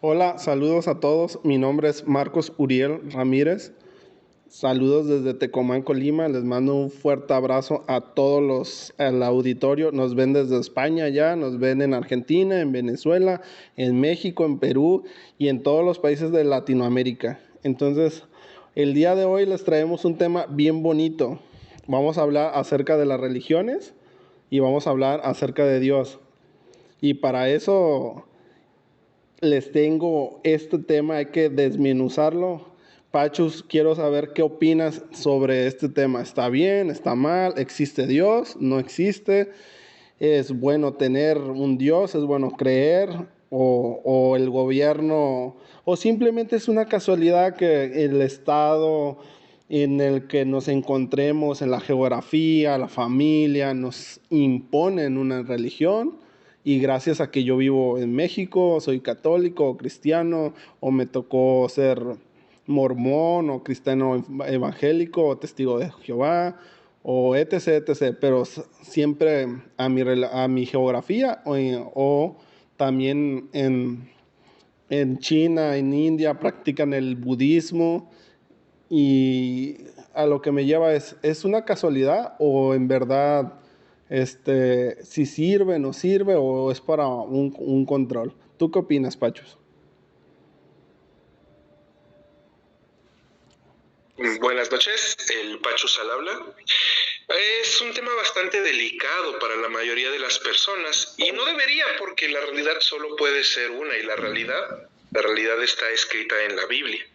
Hola, saludos a todos. Mi nombre es Marcos Uriel Ramírez. Saludos desde Tecomán, Colima. Les mando un fuerte abrazo a todos al auditorio. Nos ven desde España ya, nos ven en Argentina, en Venezuela, en México, en Perú y en todos los países de Latinoamérica. Entonces, el día de hoy les traemos un tema bien bonito. Vamos a hablar acerca de las religiones y vamos a hablar acerca de Dios. Y para eso les tengo este tema, hay que desmenuzarlo. Pachus, quiero saber qué opinas sobre este tema. ¿Está bien? ¿Está mal? ¿Existe Dios? ¿No existe? ¿Es bueno tener un Dios? ¿Es bueno creer? ¿O el gobierno? ¿O simplemente es una casualidad que el estado en el que nos encontremos, en la geografía, la familia, nos imponen una religión? Y gracias a que yo vivo en México, soy católico o cristiano, o me tocó ser mormón o cristiano evangélico o testigo de Jehová o etc, etc. Pero siempre a mi geografía o también en China, en India, practican el budismo. Y a lo que me lleva ¿es una casualidad o en verdad si sirve, no sirve o es para un control? ¿Tú qué opinas, Pachos? Buenas noches, el Pachus al habla. Es un tema bastante delicado para la mayoría de las personas y no debería, porque la realidad solo puede ser una y la realidad está escrita en la Biblia.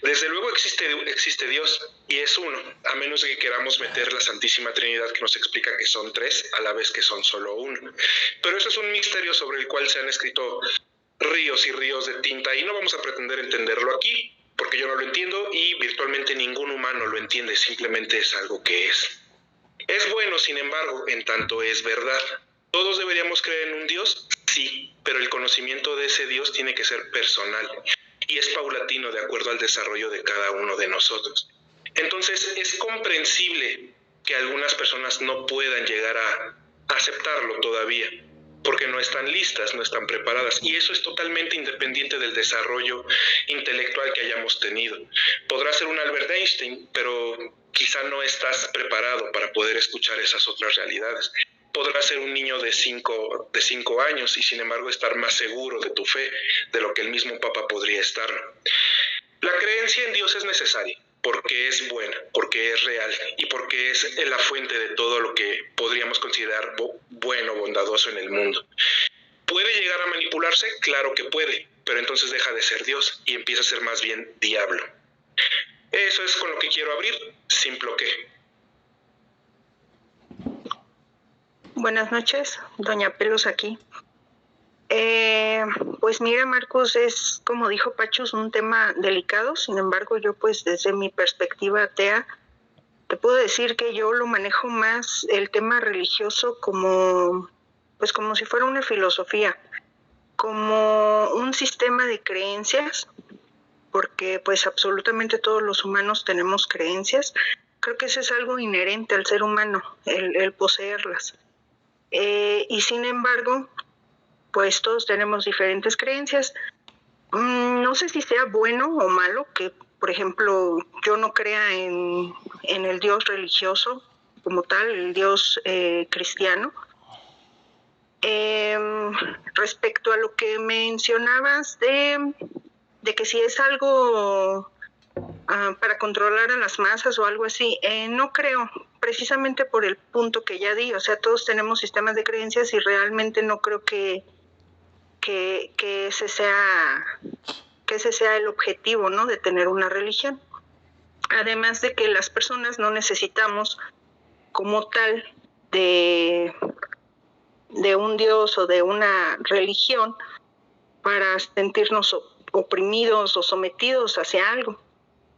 Desde luego existe Dios y es uno, a menos de que queramos meter la Santísima Trinidad, que nos explica que son tres a la vez que son solo uno. Pero eso es un misterio sobre el cual se han escrito ríos y ríos de tinta y no vamos a pretender entenderlo aquí, porque yo no lo entiendo y virtualmente ningún humano lo entiende, simplemente es algo que es. Es bueno, sin embargo, en tanto es verdad. ¿Todos deberíamos creer en un Dios? Sí, pero el conocimiento de ese Dios tiene que ser personal y es paulatino de acuerdo al desarrollo de cada uno de nosotros. Entonces, es comprensible que algunas personas no puedan llegar a aceptarlo todavía, porque no están listas, no están preparadas, y eso es totalmente independiente del desarrollo intelectual que hayamos tenido. Podrá ser un Albert Einstein, pero quizá no estás preparado para poder escuchar esas otras realidades. Podrás ser un niño de 5 años y sin embargo estar más seguro de tu fe de lo que el mismo Papa podría estar. La creencia en Dios es necesaria porque es buena, porque es real y porque es la fuente de todo lo que podríamos considerar bueno, bondadoso en el mundo. ¿Puede llegar a manipularse? Claro que puede, pero entonces deja de ser Dios y empieza a ser más bien diablo. Eso es con lo que quiero abrir, sin bloqueo. Buenas noches, doña Pelos aquí. Pues mira, Marcos, es como dijo Pachus, un tema delicado. Sin embargo, yo pues desde mi perspectiva atea, te puedo decir que yo lo manejo más el tema religioso como si fuera una filosofía, como un sistema de creencias, porque pues absolutamente todos los humanos tenemos creencias. Creo que eso es algo inherente al ser humano, el poseerlas. Y sin embargo, pues todos tenemos diferentes creencias. No sé si sea bueno o malo que, por ejemplo, yo no crea en el Dios religioso como tal, el Dios cristiano. Respecto a lo que mencionabas de que si es algo para controlar a las masas o algo así, no creo, precisamente por el punto que ya di. O sea, todos tenemos sistemas de creencias y realmente no creo que ese sea el objetivo, ¿no?, de tener una religión. Además de que las personas no necesitamos como tal de un Dios o de una religión para sentirnos oprimidos o sometidos hacia algo.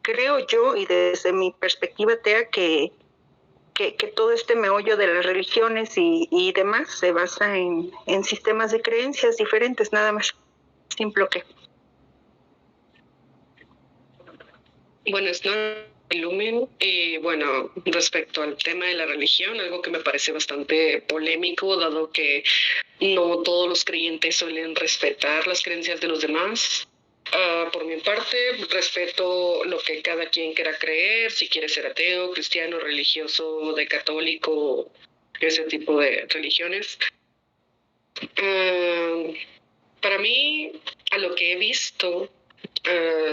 Creo yo, y desde mi perspectiva atea, que todo este meollo de las religiones y demás se basa en sistemas de creencias diferentes, nada más, sin bloqueo. Buenas noches. Lumen. Y bueno, respecto al tema de la religión, algo que me parece bastante polémico, dado que no todos los creyentes suelen respetar las creencias de los demás. Por mi parte, respeto lo que cada quien quiera creer, si quiere ser ateo, cristiano, religioso, de católico, ese tipo de religiones. Para mí, a lo que he visto,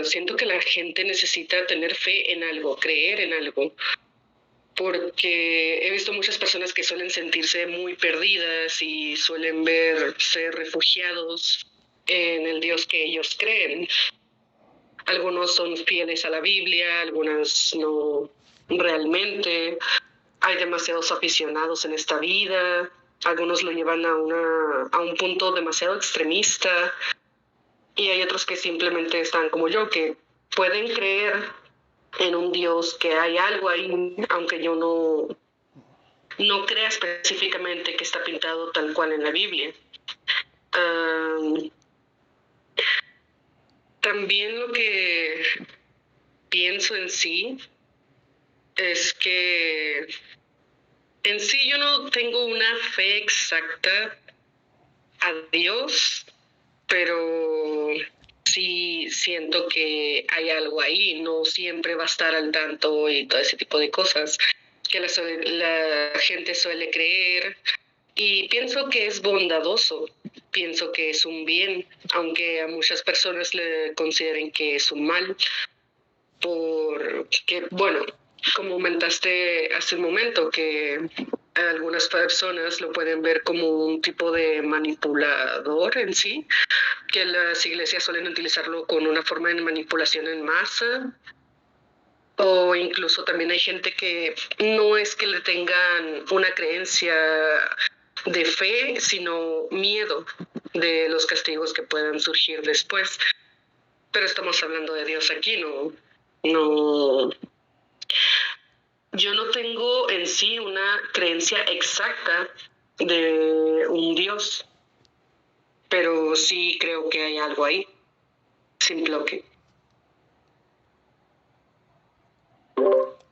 siento que la gente necesita tener fe en algo, creer en algo, porque he visto muchas personas que suelen sentirse muy perdidas y suelen verse refugiados en el Dios que ellos creen. Algunos son fieles a la Biblia, algunas no realmente. Hay demasiados aficionados en esta vida, algunos lo llevan a un punto demasiado extremista, y hay otros que simplemente están como yo, que pueden creer en un Dios, que hay algo ahí, aunque yo no crea específicamente que está pintado tal cual en la Biblia. También lo que pienso en sí es que en sí yo no tengo una fe exacta a Dios, pero sí siento que hay algo ahí, no siempre va a estar al tanto y todo ese tipo de cosas que la gente suele creer, y pienso que es bondadoso, pienso que es un bien, aunque a muchas personas le consideren que es un mal, porque, bueno, como comentaste hace un momento, que algunas personas lo pueden ver como un tipo de manipulador en sí, que las iglesias suelen utilizarlo con una forma de manipulación en masa, o incluso también hay gente que no es que le tengan una creencia de fe, sino miedo de los castigos que puedan surgir después. Pero estamos hablando de Dios aquí, no. Yo no tengo en sí una creencia exacta de un Dios, pero sí creo que hay algo ahí, sin bloque.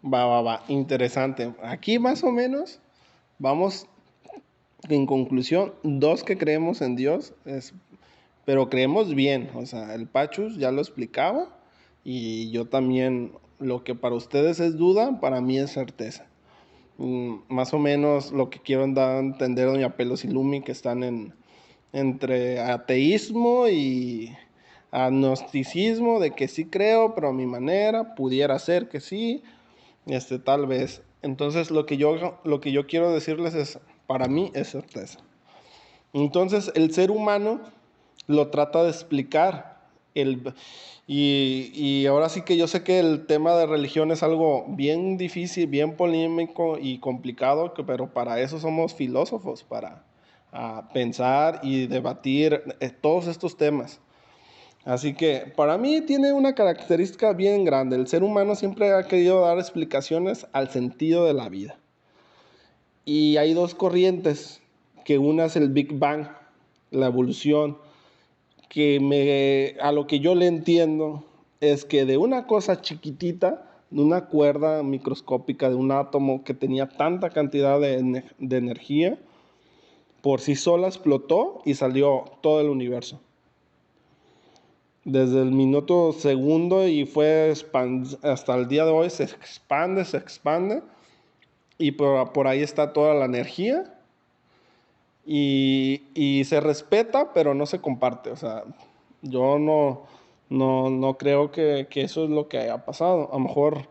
Va, interesante. Aquí más o menos vamos en conclusión, dos que creemos en Dios, pero creemos bien. O sea, el Pachus ya lo explicaba y yo también, lo que para ustedes es duda, para mí es certeza. Más o menos lo que quiero dar a entender doña Pelos y Lumi, que están entre ateísmo y agnosticismo, de que sí creo, pero a mi manera, pudiera ser que sí, tal vez. Entonces lo que yo quiero decirles es, para mí es certeza. Entonces el ser humano lo trata de explicar. Y ahora sí que yo sé que el tema de religión es algo bien difícil, bien polémico y complicado, pero para eso somos filósofos, para pensar y debatir todos estos temas. Así que para mí tiene una característica bien grande. El ser humano siempre ha querido dar explicaciones al sentido de la vida. Y hay dos corrientes, que una es el Big Bang, la evolución, que a lo que yo le entiendo es que de una cosa chiquitita, de una cuerda microscópica, de un átomo que tenía tanta cantidad de energía, por sí sola explotó y salió todo el universo. Desde el minuto segundo y fue hasta el día de hoy se expande y por ahí está toda la energía y se respeta, pero no se comparte. O sea, yo no creo que eso es lo que haya pasado. A lo mejor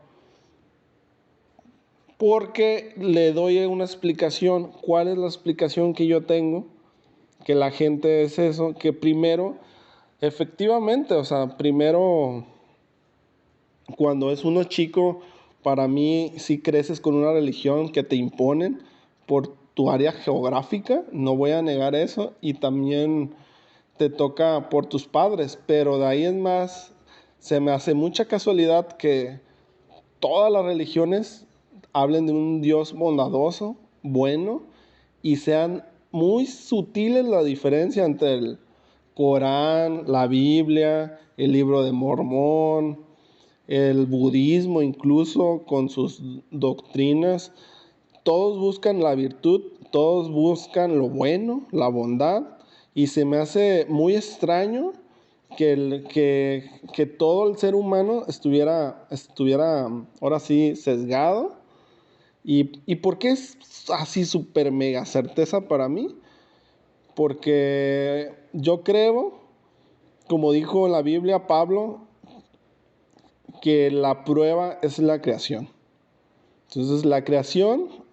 porque le doy una explicación. ¿Cuál es la explicación que yo tengo? Que la gente es eso, que primero, efectivamente, o sea, primero, cuando es uno chico, para mí sí creces con una religión que te imponen por tu área geográfica, no voy a negar eso, y también te toca por tus padres, pero de ahí en más se me hace mucha casualidad que todas las religiones hablen de un Dios bondadoso, bueno, y sean muy sutiles la diferencia entre el Corán, la Biblia, el libro de Mormón, el budismo incluso con sus doctrinas, todos buscan la virtud, todos buscan lo bueno, la bondad, y se me hace muy extraño que todo el ser humano estuviera ahora sí sesgado. ¿Y por qué es así súper mega certeza para mí? Porque yo creo, como dijo la Biblia Pablo, que la prueba es la creación. Entonces la creación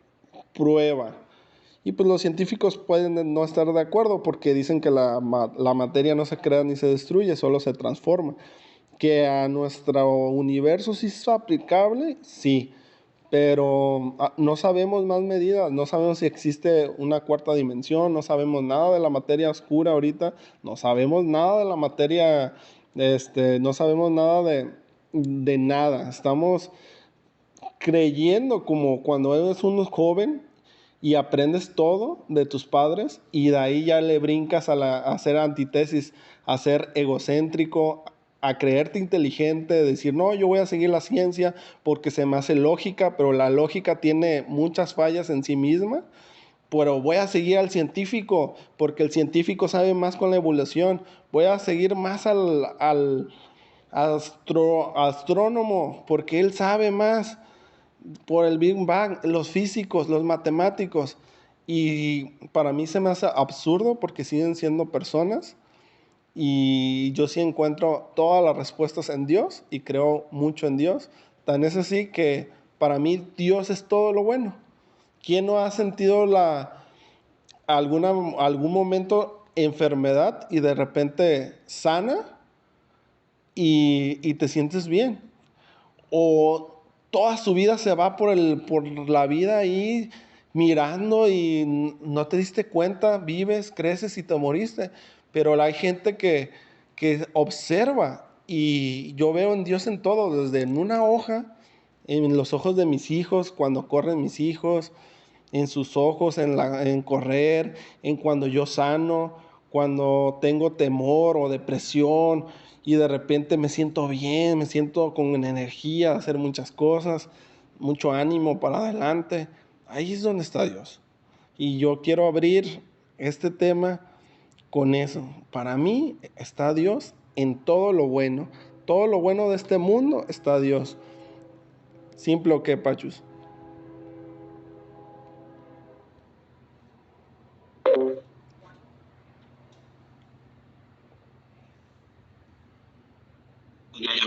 prueba. Y pues los científicos pueden no estar de acuerdo porque dicen que la materia no se crea ni se destruye, solo se transforma. Que a nuestro universo sí es aplicable, sí. Pero no sabemos más medidas, no sabemos si existe una cuarta dimensión, no sabemos nada de la materia oscura ahorita, no sabemos nada de la materia, no sabemos nada de nada. Estamos creyendo como cuando eres un joven y aprendes todo de tus padres y de ahí ya le brincas a hacer antítesis, a ser egocéntrico, a creerte inteligente, decir, no, yo voy a seguir la ciencia porque se me hace lógica, pero la lógica tiene muchas fallas en sí misma. Pero voy a seguir al científico porque el científico sabe más con la evolución. Voy a seguir más al astrónomo porque él sabe más por el Big Bang, los físicos, los matemáticos. Y para mí se me hace absurdo porque siguen siendo personas y yo sí encuentro todas las respuestas en Dios y creo mucho en Dios. Tan es así que para mí Dios es todo lo bueno. ¿Quién no ha sentido algún momento enfermedad y de repente sana y te sientes bien? O toda su vida se va por la vida ahí mirando y no te diste cuenta, vives, creces y te moriste. Pero hay gente que observa y yo veo en Dios en todo, desde en una hoja, en los ojos de mis hijos, cuando corren mis hijos, en sus ojos, en correr, en cuando yo sano, cuando tengo temor o depresión y de repente me siento bien, me siento con energía de hacer muchas cosas, mucho ánimo para adelante. Ahí es donde está Dios. Y yo quiero abrir este tema con eso. Para mí está Dios en todo lo bueno. Todo lo bueno de este mundo está Dios. Simple o qué, Pachus.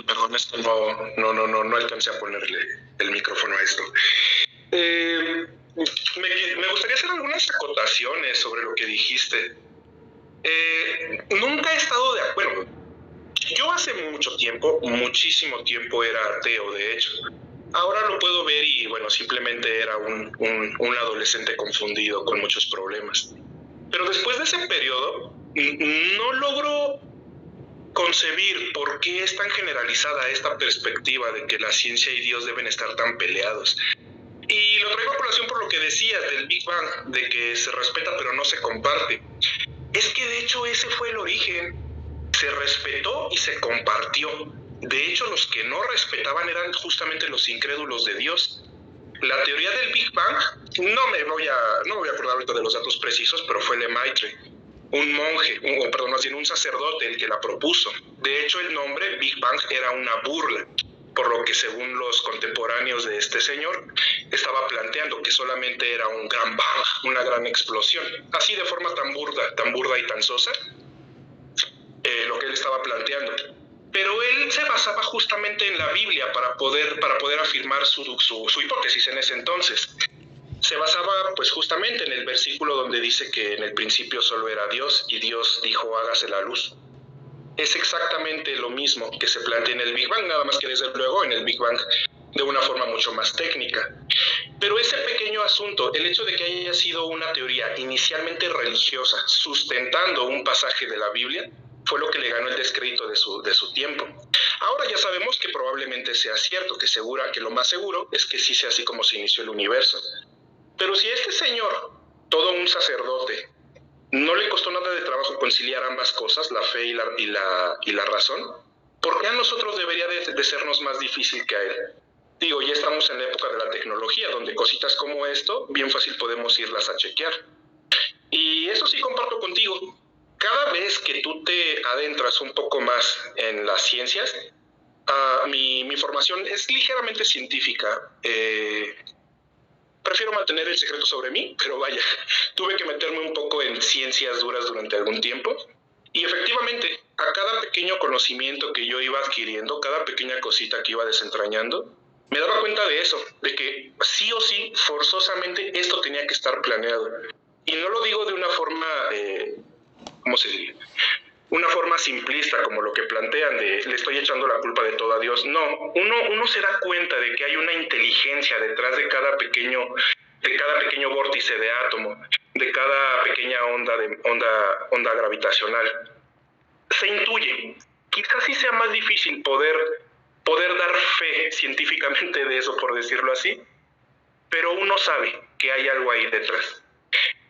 Perdón, esto no alcancé a ponerle el micrófono a esto. Me gustaría hacer algunas acotaciones sobre lo que dijiste. Nunca he estado de acuerdo. Yo hace mucho tiempo, muchísimo tiempo, era ateo, de hecho. Ahora lo puedo ver y, bueno, simplemente era un adolescente confundido con muchos problemas. Pero después de ese periodo, no logro concebir por qué es tan generalizada esta perspectiva de que la ciencia y Dios deben estar tan peleados. Y lo traigo a colación por lo que decías del Big Bang, de que se respeta pero no se comparte. Es que de hecho ese fue el origen. Se respetó y se compartió. De hecho, los que no respetaban eran justamente los incrédulos de Dios. La teoría del Big Bang, no me voy a acordar ahorita de los datos precisos, pero fue Lemaitre, un monje, un sacerdote el que la propuso. De hecho, el nombre Big Bang era una burla, por lo que según los contemporáneos de este señor, estaba planteando que solamente era un gran bang, una gran explosión. Así de forma tan burda y tan sosa, lo que él estaba planteando. Pero él se basaba justamente en la Biblia para poder afirmar su hipótesis en ese entonces. Se basaba pues justamente en el versículo donde dice que en el principio solo era Dios y Dios dijo hágase la luz. Es exactamente lo mismo que se plantea en el Big Bang, nada más que desde luego en el Big Bang de una forma mucho más técnica. Pero ese pequeño asunto, el hecho de que haya sido una teoría inicialmente religiosa, sustentando un pasaje de la Biblia, fue lo que le ganó el descrédito de su tiempo. Ahora ya sabemos que probablemente sea cierto, que lo más seguro es que sí sea así como se inició el universo. Pero si a este señor, todo un sacerdote, no le costó nada de trabajo conciliar ambas cosas, la fe y la razón, ¿Por qué a nosotros debería de sernos más difícil que a él? Digo, ya estamos en la época de la tecnología, donde cositas como esto, bien fácil podemos irlas a chequear. Y eso sí comparto contigo. Cada vez que tú te adentras un poco más en las ciencias, mi formación es ligeramente científica. Prefiero mantener el secreto sobre mí, pero vaya, tuve que meterme un poco en ciencias duras durante algún tiempo. Y efectivamente, a cada pequeño conocimiento que yo iba adquiriendo, cada pequeña cosita que iba desentrañando, me daba cuenta de eso, de que sí o sí, forzosamente, esto tenía que estar planeado. Y no lo digo de una forma, ¿cómo se diría? Una forma simplista, como lo que plantean de le estoy echando la culpa de todo a Dios. No, uno se da cuenta de que hay una inteligencia detrás de cada pequeño vórtice de átomo, de cada pequeña onda gravitacional. Se intuye. Quizás sí sea más difícil poder dar fe científicamente de eso, por decirlo así, pero uno sabe que hay algo ahí detrás.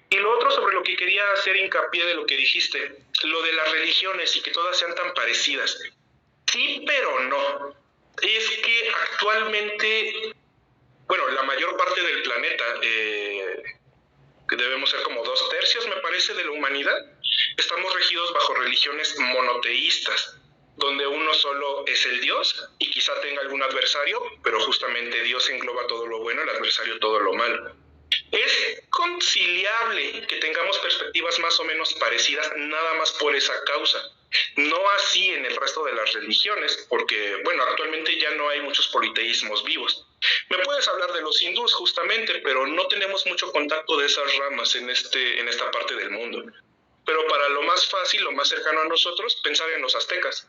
Y lo otro sobre lo que quería hacer hincapié de lo que dijiste, lo de las religiones y que todas sean tan parecidas. Sí, pero no. Es que actualmente, bueno, la mayor parte del planeta, que debemos ser como 2/3, me parece, de la humanidad, estamos regidos bajo religiones monoteístas, donde uno solo es el Dios y quizá tenga algún adversario, pero justamente Dios engloba todo lo bueno, el adversario todo lo malo. Es conciliable que tengamos perspectivas más o menos parecidas nada más por esa causa. No así en el resto de las religiones, porque, bueno, actualmente ya no hay muchos politeísmos vivos. Me puedes hablar de los hindús justamente, pero no tenemos mucho contacto de esas ramas en esta parte del mundo. Pero para lo más fácil, lo más cercano a nosotros, pensar en los aztecas.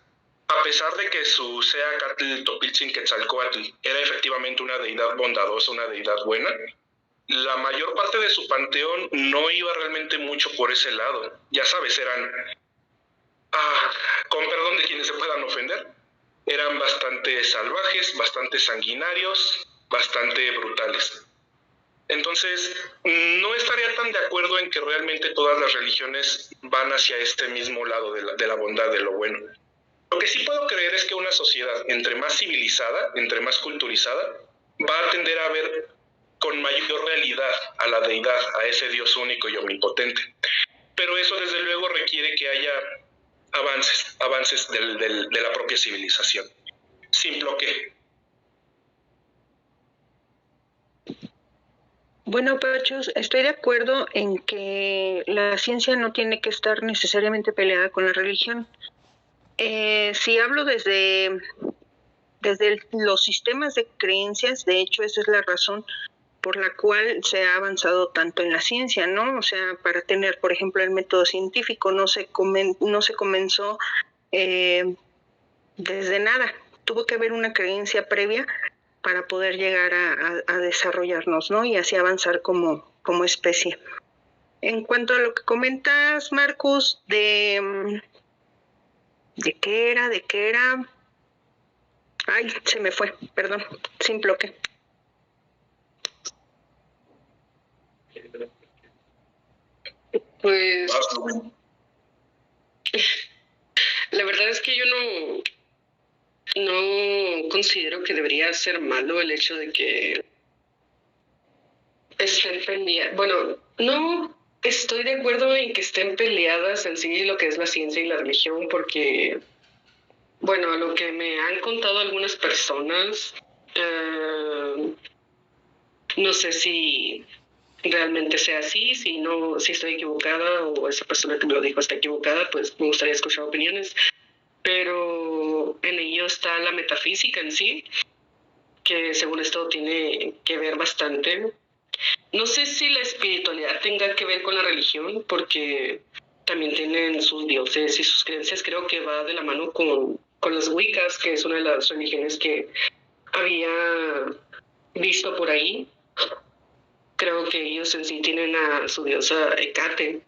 A pesar de que su Seacatl Topiltzin Quetzalcóatl era efectivamente una deidad bondadosa, una deidad buena, la mayor parte de su panteón no iba realmente mucho por ese lado. Ya sabes, eran, con perdón de quienes se puedan ofender, eran bastante salvajes, bastante sanguinarios, bastante brutales. Entonces, no estaría tan de acuerdo en que realmente todas las religiones van hacia este mismo lado de la bondad, de lo bueno. Lo que sí puedo creer es que una sociedad, entre más civilizada, entre más culturizada, va a tender a ver con mayor realidad a la deidad, a ese Dios único y omnipotente. Pero eso desde luego requiere que haya avances de la propia civilización. Sin bloqueo. Bueno, Pachos, estoy de acuerdo en que la ciencia no tiene que estar necesariamente peleada con la religión. Si hablo desde los sistemas de creencias, de hecho esa es la razón por la cual se ha avanzado tanto en la ciencia, ¿no? O sea, para tener, por ejemplo, el método científico no se comenzó desde nada. Tuvo que haber una creencia previa para poder llegar a desarrollarnos, ¿no? Y así avanzar como especie. En cuanto a lo que comentas, Marcus, ¿de qué era? Ay, se me fue, perdón, sin bloque. Pues la verdad es que yo no considero que debería ser malo el hecho de que estén peleadas. Bueno, no estoy de acuerdo en que estén peleadas en sí lo que es la ciencia y la religión, porque, bueno, a lo que me han contado algunas personas, no sé si realmente sea así, si estoy equivocada o esa persona que me lo dijo está equivocada, pues me gustaría escuchar opiniones. Pero en ello está la metafísica en sí, que según esto tiene que ver bastante. No sé si la espiritualidad tenga que ver con la religión, porque también tienen sus dioses y sus creencias. Creo que va de la mano con las Wiccas, que es una de las religiones que había visto por ahí. Creo que ellos en sí tienen a su diosa Hecate.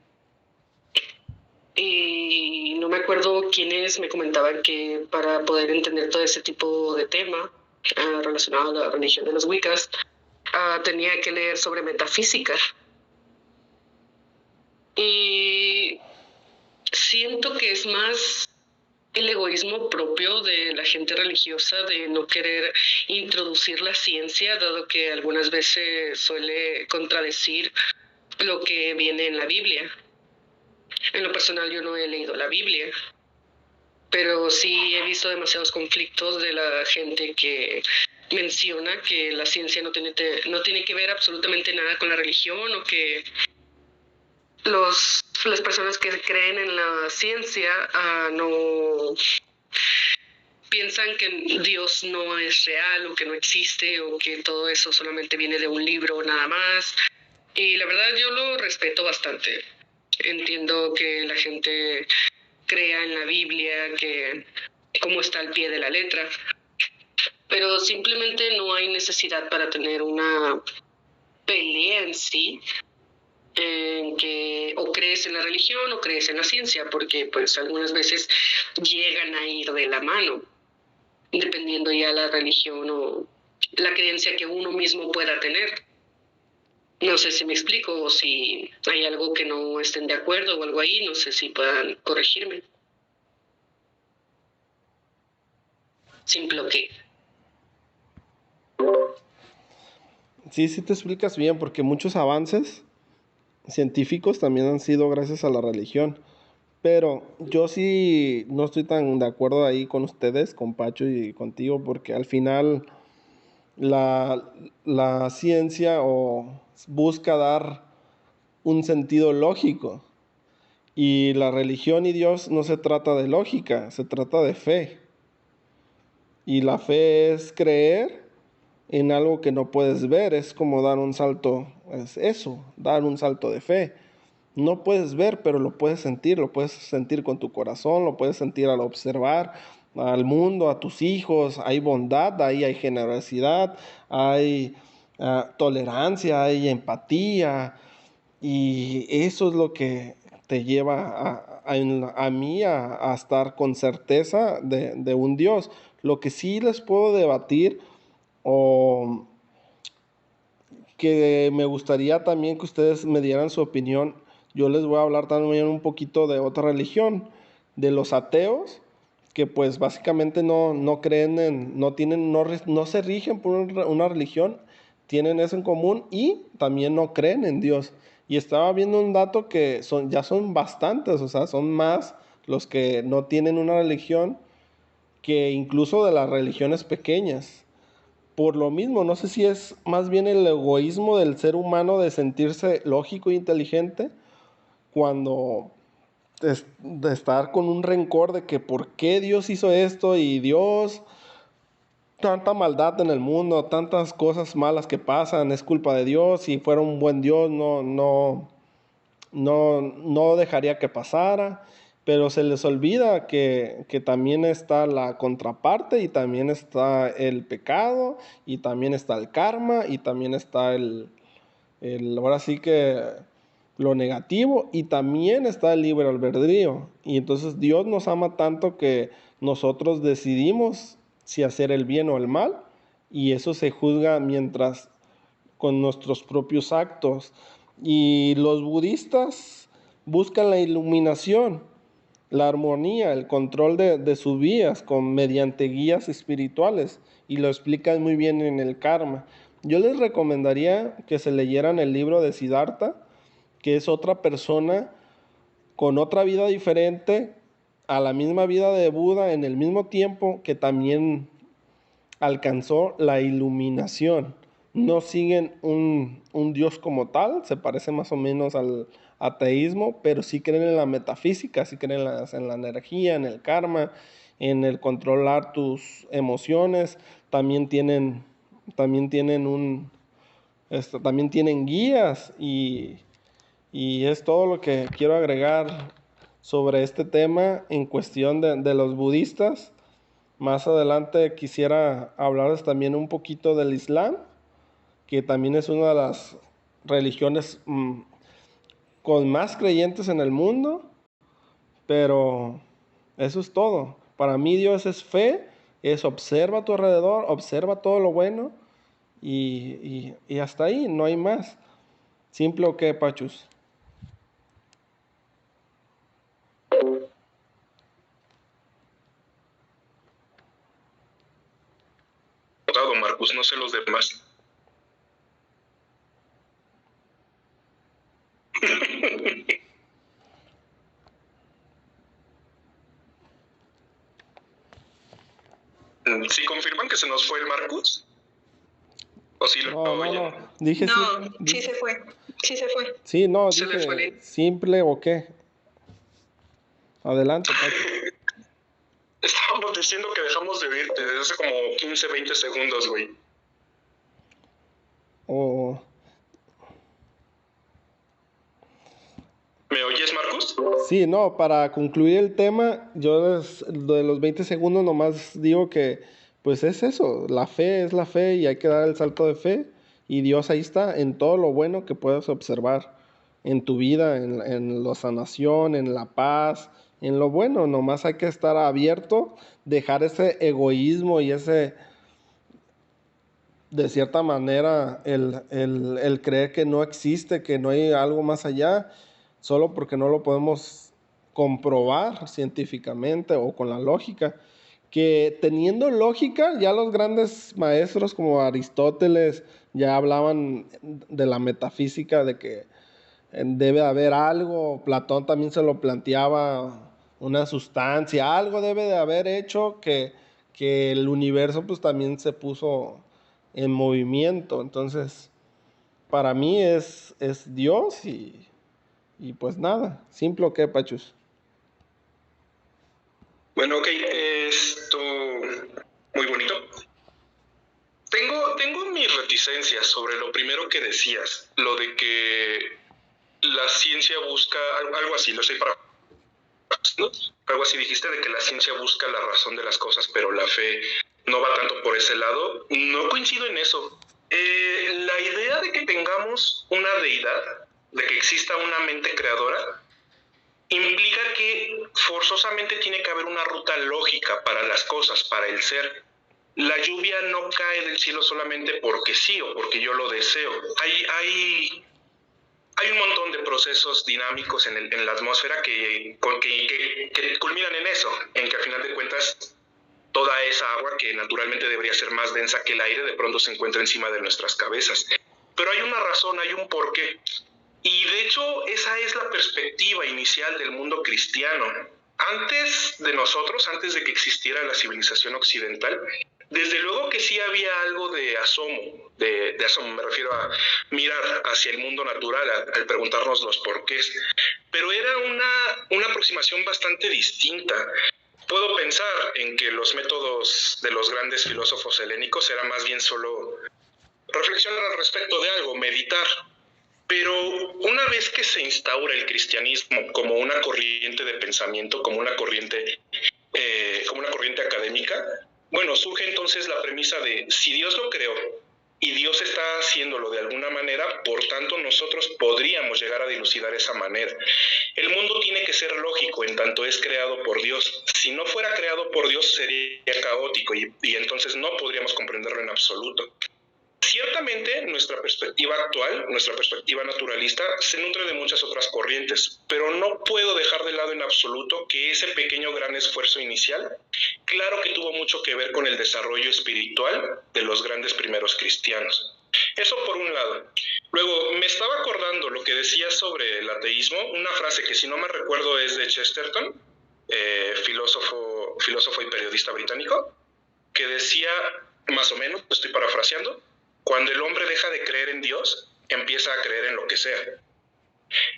Y no me acuerdo quiénes me comentaban que para poder entender todo ese tipo de tema relacionado a la religión de los Wiccas, tenía que leer sobre metafísica. Y siento que es más el egoísmo propio de la gente religiosa de no querer introducir la ciencia, dado que algunas veces suele contradecir lo que viene en la Biblia. En lo personal yo no he leído la Biblia, pero sí he visto demasiados conflictos de la gente que menciona que la ciencia no tiene que ver absolutamente nada con la religión, o que las personas que creen en la ciencia no piensan que Dios no es real, o que no existe, o que todo eso solamente viene de un libro nada más. Y la verdad yo lo respeto bastante. Entiendo que la gente crea en la Biblia, que como está al pie de la letra, pero simplemente no hay necesidad para tener una pelea en sí, en que o crees en la religión o crees en la ciencia, porque pues algunas veces llegan a ir de la mano, dependiendo ya la religión o la creencia que uno mismo pueda tener. No sé si me explico, o si hay algo que no estén de acuerdo o algo ahí, no sé si puedan corregirme. Sin bloqueo. Sí, sí te explicas bien, porque muchos avances científicos también han sido gracias a la religión. Pero yo sí no estoy tan de acuerdo ahí con ustedes, con Pacho y contigo, porque al final la, la ciencia busca dar un sentido lógico. Y la religión y Dios no se trata de lógica, se trata de fe. Y la fe es creer en algo que no puedes ver, es como dar un salto, es eso, dar un salto de fe. No puedes ver, pero lo puedes sentir con tu corazón, lo puedes sentir al observar al mundo, a tus hijos. Hay bondad, ahí hay generosidad, hay tolerancia, hay empatía, y eso es lo que te lleva a mí a estar con certeza de un Dios. Lo que sí les puedo debatir, o que me gustaría también que ustedes me dieran su opinión. Yo les voy a hablar también un poquito de otra religión, de los ateos, que pues básicamente no creen no tienen, no se rigen por una religión, tienen eso en común y también no creen en Dios. Y estaba viendo un dato que ya son bastantes, o sea, son más los que no tienen una religión que incluso de las religiones pequeñas. Por lo mismo, no sé si es más bien el egoísmo del ser humano de sentirse lógico e inteligente, cuando de estar con un rencor de que por qué Dios hizo esto, y Dios, tanta maldad en el mundo, tantas cosas malas que pasan, es culpa de Dios. Si fuera un buen Dios, no dejaría que pasara. Pero se les olvida que también está la contraparte, y también está el pecado, y también está el karma, y también está ahora sí que lo negativo, y también está el libre albedrío. Y entonces Dios nos ama tanto que nosotros decidimos si hacer el bien o el mal, y eso se juzga mientras con nuestros propios actos. Y los budistas buscan la iluminación, la armonía, el control de sus vidas mediante guías espirituales, y lo explican muy bien en el karma. Yo les recomendaría que se leyeran el libro de Siddhartha, que es otra persona con otra vida diferente a la misma vida de Buda, en el mismo tiempo, que también alcanzó la iluminación. No siguen un Dios como tal, se parece más o menos al ateísmo, pero sí creen en la metafísica, sí creen en la energía, en el karma, en el controlar tus emociones. También también tienen también tienen guías, y es todo lo que quiero agregar sobre este tema en cuestión de los budistas. Más adelante quisiera hablarles también un poquito del Islam, que también es una de las religiones con más creyentes en el mundo, pero eso es todo. Para mí Dios es fe, es observa a tu alrededor, observa todo lo bueno, y hasta ahí, no hay más. ¿Simple o qué, Pachus? Marcus, no sé los demás. ¿Sí confirman que se nos fue el Marcus? ¿O sí lo oyen? No. Dije No, sí. sí se fue. Sí se fue. Sí, no, Se le fue. dije simple o qué. Adelante, Pacho. Estábamos diciendo que dejamos de oírte desde hace como 15, 20 segundos, güey. O ¿Me oyes, Marcus? sí, no, para concluir el tema, yo de los 20 segundos nomás digo que, pues es eso, la fe es la fe y hay que dar el salto de fe y Dios ahí está en todo lo bueno que puedas observar en tu vida, en la sanación, en la paz, en lo bueno, nomás hay que estar abierto, dejar ese egoísmo y ese, de cierta manera, el creer que no existe, que no hay algo más allá, solo porque no lo podemos comprobar científicamente o con la lógica. Que teniendo lógica, ya los grandes maestros como Aristóteles ya hablaban de la metafísica, de que debe haber algo, Platón también se lo planteaba, una sustancia, algo debe de haber hecho que el universo pues también se puso en movimiento. Entonces, para mí es Dios y pues nada, simple o qué, Pachus. Bueno, ok, esto muy bonito. Tengo mis reticencias sobre lo primero que decías, lo de que la ciencia busca, algo así, lo sé para... ¿no? Algo así dijiste, de que la ciencia busca la razón de las cosas, pero la fe no va tanto por ese lado. No coincido en eso. La idea de que tengamos una deidad, de que exista una mente creadora, implica que forzosamente tiene que haber una ruta lógica para las cosas, para el ser. La lluvia no cae del cielo solamente porque sí o porque yo lo deseo. Hay un montón de procesos dinámicos en la atmósfera que culminan en eso, en que al final de cuentas toda esa agua que naturalmente debería ser más densa que el aire de pronto se encuentra encima de nuestras cabezas. Pero hay una razón, hay un porqué. Y de hecho esa es la perspectiva inicial del mundo cristiano. Antes de nosotros, antes de que existiera la civilización occidental, desde luego que sí había algo de asomo, de asomo me refiero a mirar hacia el mundo natural, al preguntarnos los porqués, pero era una aproximación bastante distinta. Puedo pensar en que los métodos de los grandes filósofos helénicos eran más bien solo reflexionar al respecto de algo, meditar. Pero una vez que se instaura el cristianismo como una corriente de pensamiento, como una corriente académica, bueno, surge entonces la premisa de si Dios lo creó y Dios está haciéndolo de alguna manera, por tanto nosotros podríamos llegar a dilucidar esa manera. El mundo tiene que ser lógico en tanto es creado por Dios. Si no fuera creado por Dios sería caótico y entonces no podríamos comprenderlo en absoluto. Ciertamente, nuestra perspectiva actual, nuestra perspectiva naturalista, se nutre de muchas otras corrientes, pero no puedo dejar de lado en absoluto que ese pequeño gran esfuerzo inicial, claro que tuvo mucho que ver con el desarrollo espiritual de los grandes primeros cristianos. Eso por un lado. Luego, me estaba acordando lo que decía sobre el ateísmo, una frase que si no me recuerdo es de Chesterton, filósofo y periodista británico, que decía, más o menos, estoy parafraseando, cuando el hombre deja de creer en Dios, empieza a creer en lo que sea.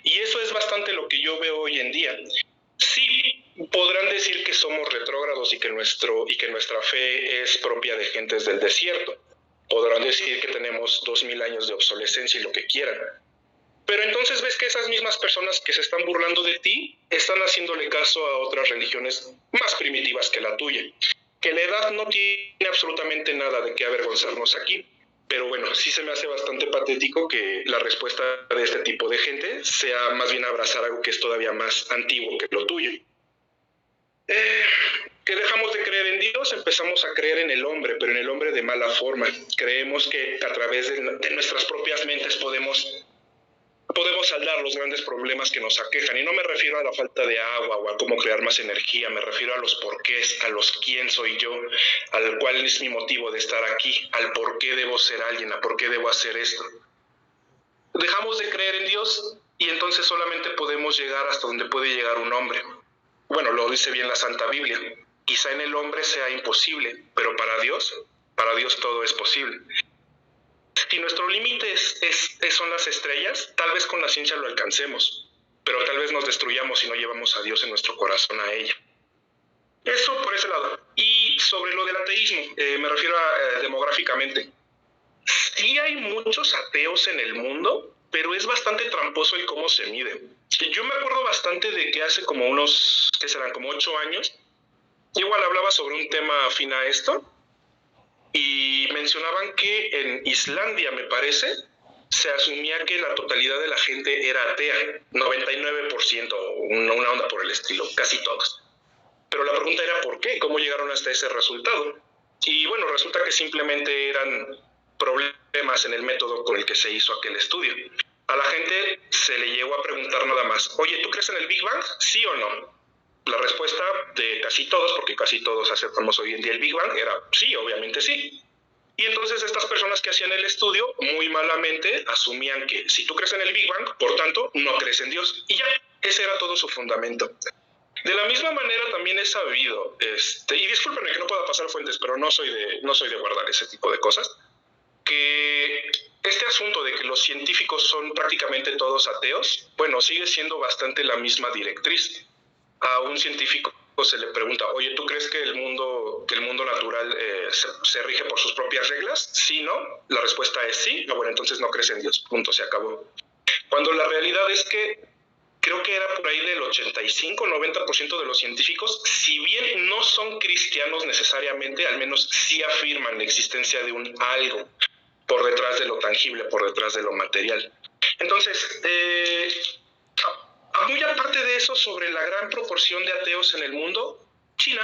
Y eso es bastante lo que yo veo hoy en día. Sí, podrán decir que somos retrógrados y que nuestra fe es propia de gentes del desierto. Podrán decir que tenemos 2000 años de obsolescencia y lo que quieran. Pero entonces ves que esas mismas personas que se están burlando de ti están haciéndole caso a otras religiones más primitivas que la tuya. Que la edad no tiene absolutamente nada de qué avergonzarnos aquí. Pero bueno, sí se me hace bastante patético que la respuesta de este tipo de gente sea más bien abrazar algo que es todavía más antiguo que lo tuyo. Que dejamos de creer en Dios, empezamos a creer en el hombre, pero en el hombre de mala forma. Creemos que a través de nuestras propias mentes podemos podemos saldar los grandes problemas que nos aquejan. Y no me refiero a la falta de agua o a cómo crear más energía, me refiero a los porqués, a los quién soy yo, al cuál es mi motivo de estar aquí, al por qué debo ser alguien, a por qué debo hacer esto. Dejamos de creer en Dios y entonces solamente podemos llegar hasta donde puede llegar un hombre. Bueno, lo dice bien la Santa Biblia. Quizá en el hombre sea imposible, pero para Dios todo es posible. Si nuestro límite son las estrellas, tal vez con la ciencia lo alcancemos, pero tal vez nos destruyamos si no llevamos a Dios en nuestro corazón a ella. Eso por ese lado. Y sobre lo del ateísmo, me refiero a demográficamente. Sí hay muchos ateos en el mundo, pero es bastante tramposo el cómo se mide. Yo me acuerdo bastante de que hace como unos, ¿qué serán? Como 8 años, igual hablaba sobre un tema afín a esto, y mencionaban que en Islandia, me parece, se asumía que la totalidad de la gente era atea, 99%, una onda por el estilo, casi todos. Pero la pregunta era ¿por qué? ¿Cómo llegaron hasta ese resultado? Y bueno, resulta que simplemente eran problemas en el método con el que se hizo aquel estudio. A la gente se le llegó a preguntar nada más, oye, ¿tú crees en el Big Bang? ¿Sí o no? La respuesta de casi todos, porque casi todos aceptamos hoy en día el Big Bang, era sí, obviamente sí. Y entonces estas personas que hacían el estudio, muy malamente, asumían que si tú crees en el Big Bang, por tanto, no crees en Dios. Y ya, ese era todo su fundamento. De la misma manera también he sabido, y discúlpenme que no pueda pasar fuentes, pero no soy de guardar ese tipo de cosas, que este asunto de que los científicos son prácticamente todos ateos, bueno, sigue siendo bastante la misma directriz. A un científico se le pregunta, oye, ¿tú crees que el mundo natural se rige por sus propias reglas? Sí, ¿no? La respuesta es sí. No, bueno, entonces no crees en Dios. Punto, se acabó. Cuando la realidad es que creo que era por ahí del 85-90% de los científicos, si bien no son cristianos necesariamente, al menos sí afirman la existencia de un algo por detrás de lo tangible, por detrás de lo material. Entonces, muy aparte de eso, sobre la gran proporción de ateos en el mundo, China,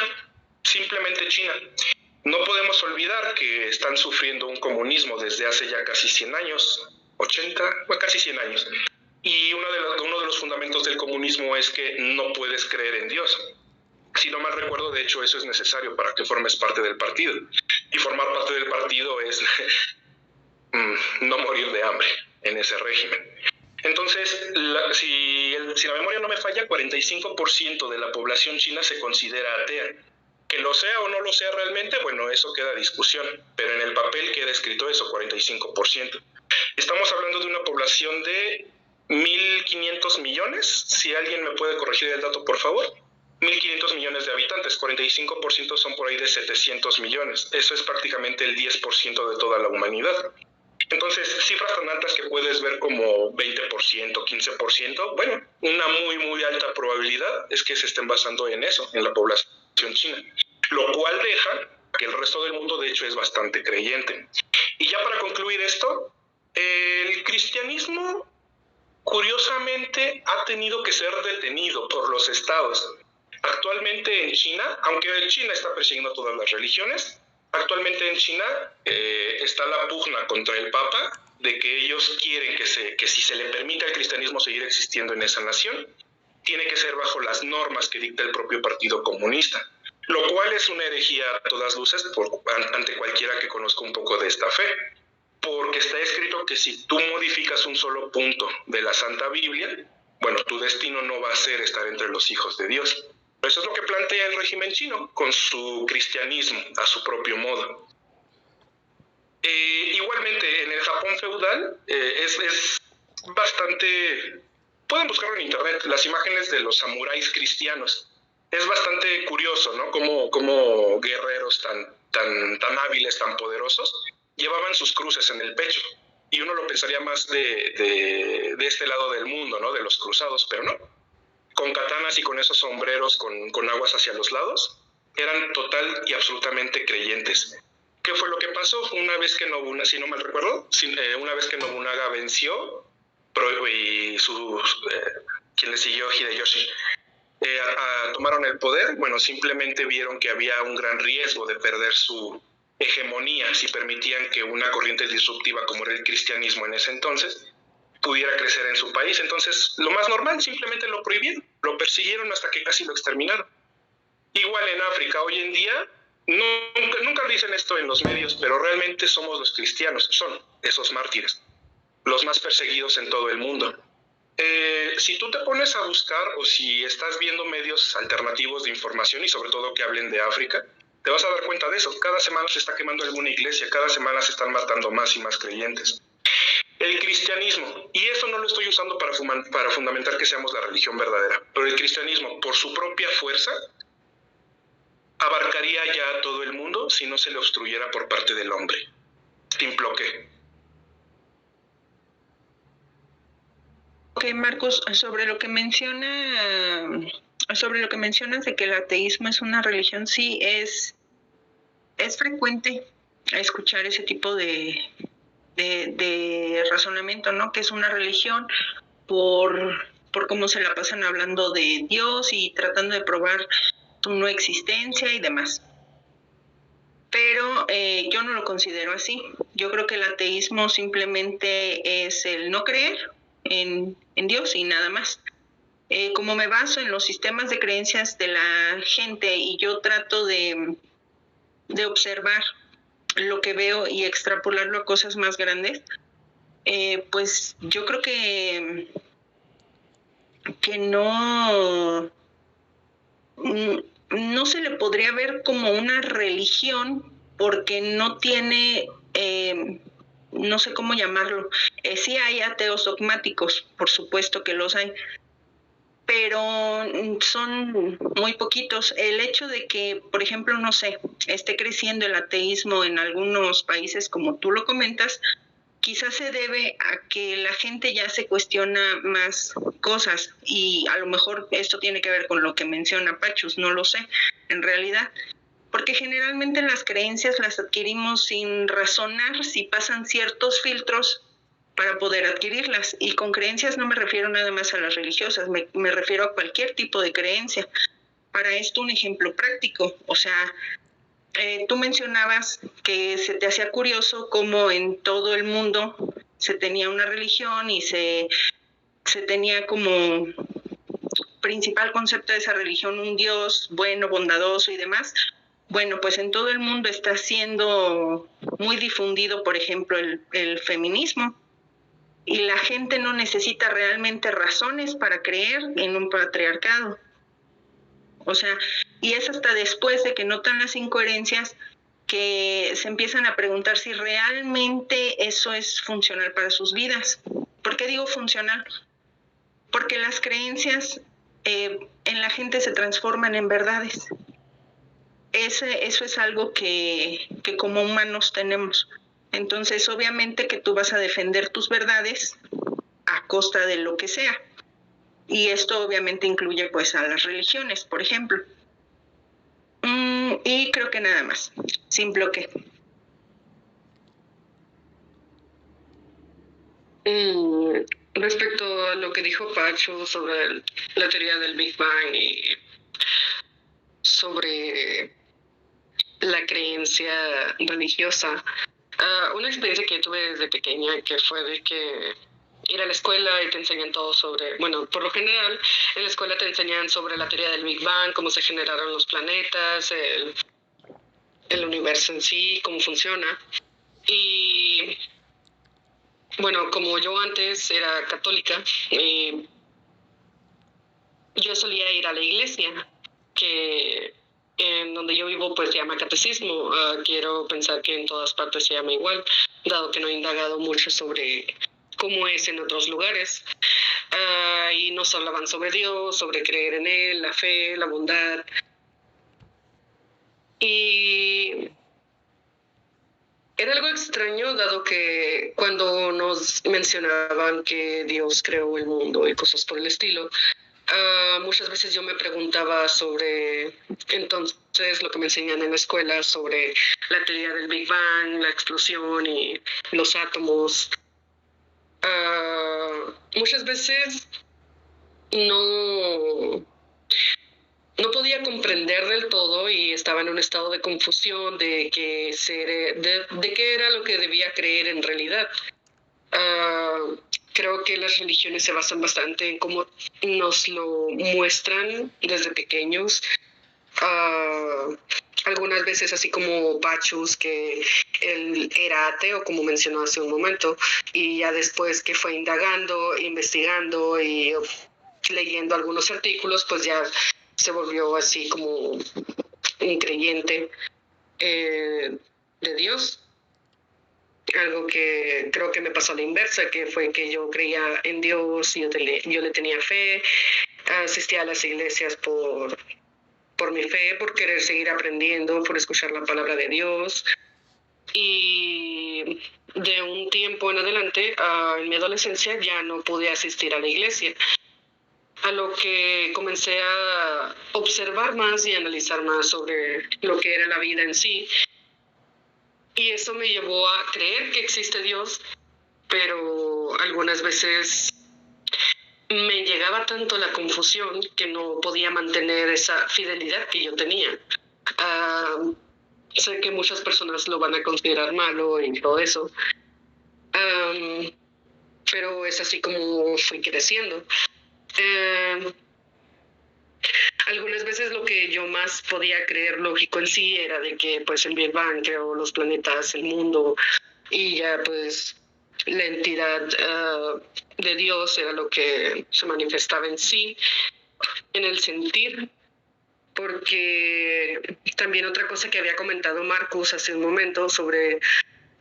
simplemente China. No podemos olvidar que están sufriendo un comunismo desde hace ya casi 100 años, 80, casi 100 años. Y uno de los fundamentos del comunismo es que no puedes creer en Dios. Si no mal recuerdo, de hecho, eso es necesario para que formes parte del partido. Y formar parte del partido es no morir de hambre en ese régimen. Entonces, si la memoria no me falla, 45% de la población china se considera atea. Que lo sea o no lo sea realmente, bueno, eso queda a discusión, pero en el papel queda escrito eso, 45%. Estamos hablando de una población de 1.500 millones, si alguien me puede corregir el dato, por favor. 1.500 millones de habitantes, 45% son por ahí de 700 millones. Eso es prácticamente el 10% de toda la humanidad. Entonces, cifras tan altas que puedes ver como 20%, 15%, bueno, una muy, muy alta probabilidad es que se estén basando en eso, en la población china. Lo cual deja que el resto del mundo, de hecho, es bastante creyente. Y ya para concluir esto, el cristianismo, curiosamente, ha tenido que ser detenido por los estados. Actualmente en China, aunque China está persiguiendo todas las religiones, actualmente en China está la pugna contra el Papa de que ellos quieren que si se le permite al cristianismo seguir existiendo en esa nación, tiene que ser bajo las normas que dicta el propio Partido Comunista, lo cual es una herejía a todas luces ante cualquiera que conozca un poco de esta fe, porque está escrito que si tú modificas un solo punto de la Santa Biblia, bueno, tu destino no va a ser estar entre los hijos de Dios. Eso es lo que plantea el régimen chino con su cristianismo a su propio modo. Igualmente, en el Japón feudal es bastante... Pueden buscarlo en internet, las imágenes de los samuráis cristianos. Es bastante curioso, ¿no? Como guerreros tan hábiles, tan poderosos, llevaban sus cruces en el pecho. Y uno lo pensaría más de este lado del mundo, ¿no? De los cruzados, pero no. Con katanas y con esos sombreros con aguas hacia los lados, eran total y absolutamente creyentes. ¿Qué fue lo que pasó? Una vez que Nobunaga, si no mal recuerdo, una vez que Nobunaga venció, y quien le siguió, Hideyoshi, tomaron el poder, bueno, simplemente vieron que había un gran riesgo de perder su hegemonía si permitían que una corriente disruptiva como era el cristianismo en ese entonces pudiera crecer en su país. Entonces, lo más normal, simplemente lo prohibieron, lo persiguieron hasta que casi lo exterminaron. Igual en África, hoy en día, nunca dicen esto en los medios, pero realmente somos los cristianos, son esos mártires, los más perseguidos en todo el mundo. Si tú te pones a buscar o si estás viendo medios alternativos de información y sobre todo que hablen de África, te vas a dar cuenta de eso. Cada semana se está quemando alguna iglesia, cada semana se están matando más y más creyentes. El cristianismo, y eso no lo estoy usando para fundamentar que seamos la religión verdadera, pero el cristianismo por su propia fuerza abarcaría ya a todo el mundo si no se le obstruyera por parte del hombre. Timploque. Ok, Marcos, sobre lo que mencionas de que el ateísmo es una religión, sí, es frecuente escuchar ese tipo de razonamiento, ¿no? Que es una religión por cómo se la pasan hablando de Dios y tratando de probar su no existencia y demás. Pero yo no lo considero así. Yo creo que el ateísmo simplemente es el no creer en Dios y nada más. Como me baso en los sistemas de creencias de la gente y yo trato de observar lo que veo y extrapolarlo a cosas más grandes, pues yo creo que no se le podría ver como una religión porque no tiene, no sé cómo llamarlo. Sí hay ateos dogmáticos, por supuesto que los hay, pero son muy poquitos. El hecho de que, por ejemplo, no sé, esté creciendo el ateísmo en algunos países, como tú lo comentas, quizás se debe a que la gente ya se cuestiona más cosas y a lo mejor esto tiene que ver con lo que menciona Pachus, no lo sé, en realidad. Porque generalmente las creencias las adquirimos sin razonar si pasan ciertos filtros para poder adquirirlas. Y con creencias no me refiero nada más a las religiosas, me refiero a cualquier tipo de creencia. Para esto un ejemplo práctico, o sea, tú mencionabas que se te hacía curioso cómo en todo el mundo se tenía una religión y se tenía como principal concepto de esa religión un Dios bueno, bondadoso y demás. Bueno, pues en todo el mundo está siendo muy difundido, por ejemplo, el feminismo. Y la gente no necesita realmente razones para creer en un patriarcado. O sea, y es hasta después de que notan las incoherencias que se empiezan a preguntar si realmente eso es funcional para sus vidas. ¿Por qué digo funcional? Porque las creencias en la gente se transforman en verdades. Eso es algo que como humanos tenemos. Entonces, obviamente que tú vas a defender tus verdades a costa de lo que sea. Y esto obviamente incluye pues a las religiones, por ejemplo. Y creo que nada más, sin bloque. Respecto a lo que dijo Pacho sobre la teoría del Big Bang y sobre la creencia religiosa, una experiencia que tuve desde pequeña que fue de que ir a la escuela y te enseñan todo sobre, bueno, por lo general en la escuela te enseñan sobre la teoría del Big Bang, cómo se generaron los planetas, el universo en sí, cómo funciona. Y bueno, como yo antes era católica, yo solía ir a la iglesia, que en donde yo vivo pues se llama catecismo. Quiero pensar que en todas partes se llama igual, dado que no he indagado mucho sobre cómo es en otros lugares. Y nos hablaban sobre Dios, sobre creer en Él, la fe, la bondad. Y era algo extraño, dado que cuando nos mencionaban que Dios creó el mundo y cosas por el estilo, muchas veces yo me preguntaba sobre, entonces, lo que me enseñan en la escuela sobre la teoría del Big Bang, la explosión y los átomos. Muchas veces no podía comprender del todo y estaba en un estado de confusión de qué era lo que debía creer en realidad. Creo que las religiones se basan bastante en cómo nos lo muestran desde pequeños. Ah, algunas veces, así como Pachus, que él era ateo, como mencionó hace un momento, y ya después que fue indagando, investigando y leyendo algunos artículos, pues ya se volvió así como un creyente de Dios. Algo que creo que me pasó a la inversa, que fue que yo creía en Dios, yo le tenía fe, asistía a las iglesias por mi fe, por querer seguir aprendiendo, por escuchar la palabra de Dios. Y de un tiempo en adelante, en mi adolescencia, ya no pude asistir a la iglesia, a lo que comencé a observar más y analizar más sobre lo que era la vida en sí. Y eso me llevó a creer que existe Dios, pero algunas veces me llegaba tanto la confusión que no podía mantener esa fidelidad que yo tenía. Sé que muchas personas lo van a considerar malo y todo eso, pero es así como fui creciendo. Algunas veces lo que yo más podía creer lógico en sí era de que pues el Big Bang creó los planetas, el mundo, y ya pues la entidad de Dios era lo que se manifestaba en sí, en el sentir, porque también otra cosa que había comentado Marcus hace un momento sobre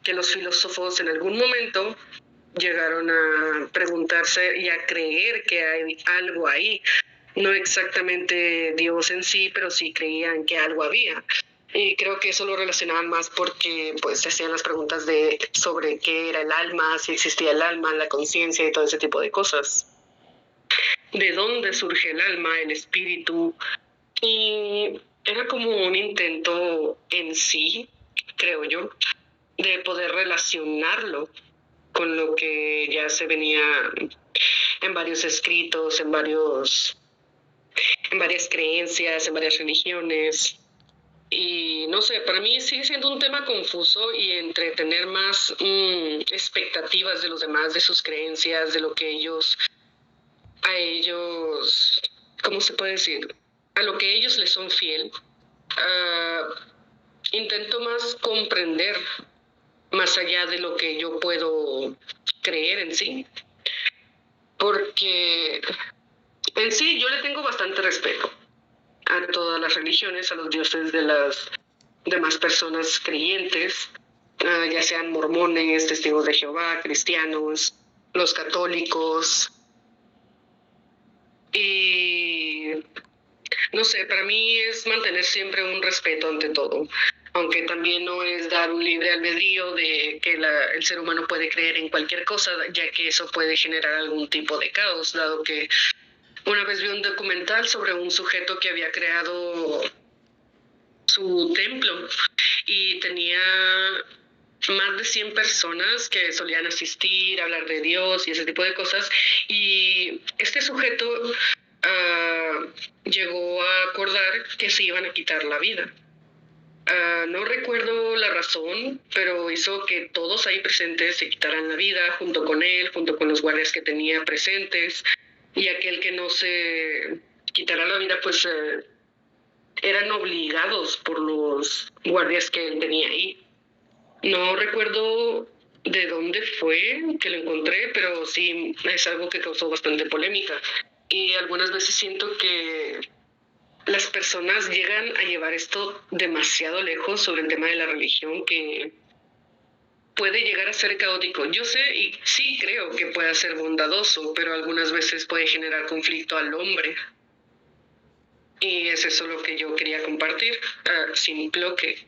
que los filósofos en algún momento llegaron a preguntarse y a creer que hay algo ahí, no exactamente Dios en sí, pero sí creían que algo había. Y creo que eso lo relacionaban más porque pues se hacían las preguntas sobre qué era el alma, si existía el alma, la conciencia y todo ese tipo de cosas. ¿De dónde surge el alma, el espíritu? Y era como un intento en sí, creo yo, de poder relacionarlo con lo que ya se venía en varios escritos, en varias creencias, en varias religiones. Y no sé, para mí sigue siendo un tema confuso y entre tener más expectativas de los demás, de sus creencias, de lo que a ellos, ¿cómo se puede decir? A lo que ellos les son fiel. Intento más comprender más allá de lo que yo puedo creer en sí, porque en sí yo le tengo bastante respeto a todas las religiones, a los dioses de las demás personas creyentes, ya sean mormones, testigos de Jehová, cristianos, los católicos. Y no sé, para mí es mantener siempre un respeto ante todo, aunque también no es dar un libre albedrío de que el ser humano puede creer en cualquier cosa, ya que eso puede generar algún tipo de caos, dado que una vez vi un documental sobre un sujeto que había creado su templo y tenía más de 100 personas que solían asistir, hablar de Dios y ese tipo de cosas, y este sujeto llegó a acordar que se iban a quitar la vida. No recuerdo la razón, pero hizo que todos ahí presentes se quitaran la vida junto con él, junto con los guardias que tenía presentes, y aquel que no se quitara la vida, pues eran obligados por los guardias que él tenía ahí. No recuerdo de dónde fue que lo encontré, pero sí es algo que causó bastante polémica. Y algunas veces siento que las personas llegan a llevar esto demasiado lejos sobre el tema de la religión, que puede llegar a ser caótico. Yo sé y sí creo que puede ser bondadoso, pero algunas veces puede generar conflicto al hombre. Y es eso lo que yo quería compartir, sin bloque.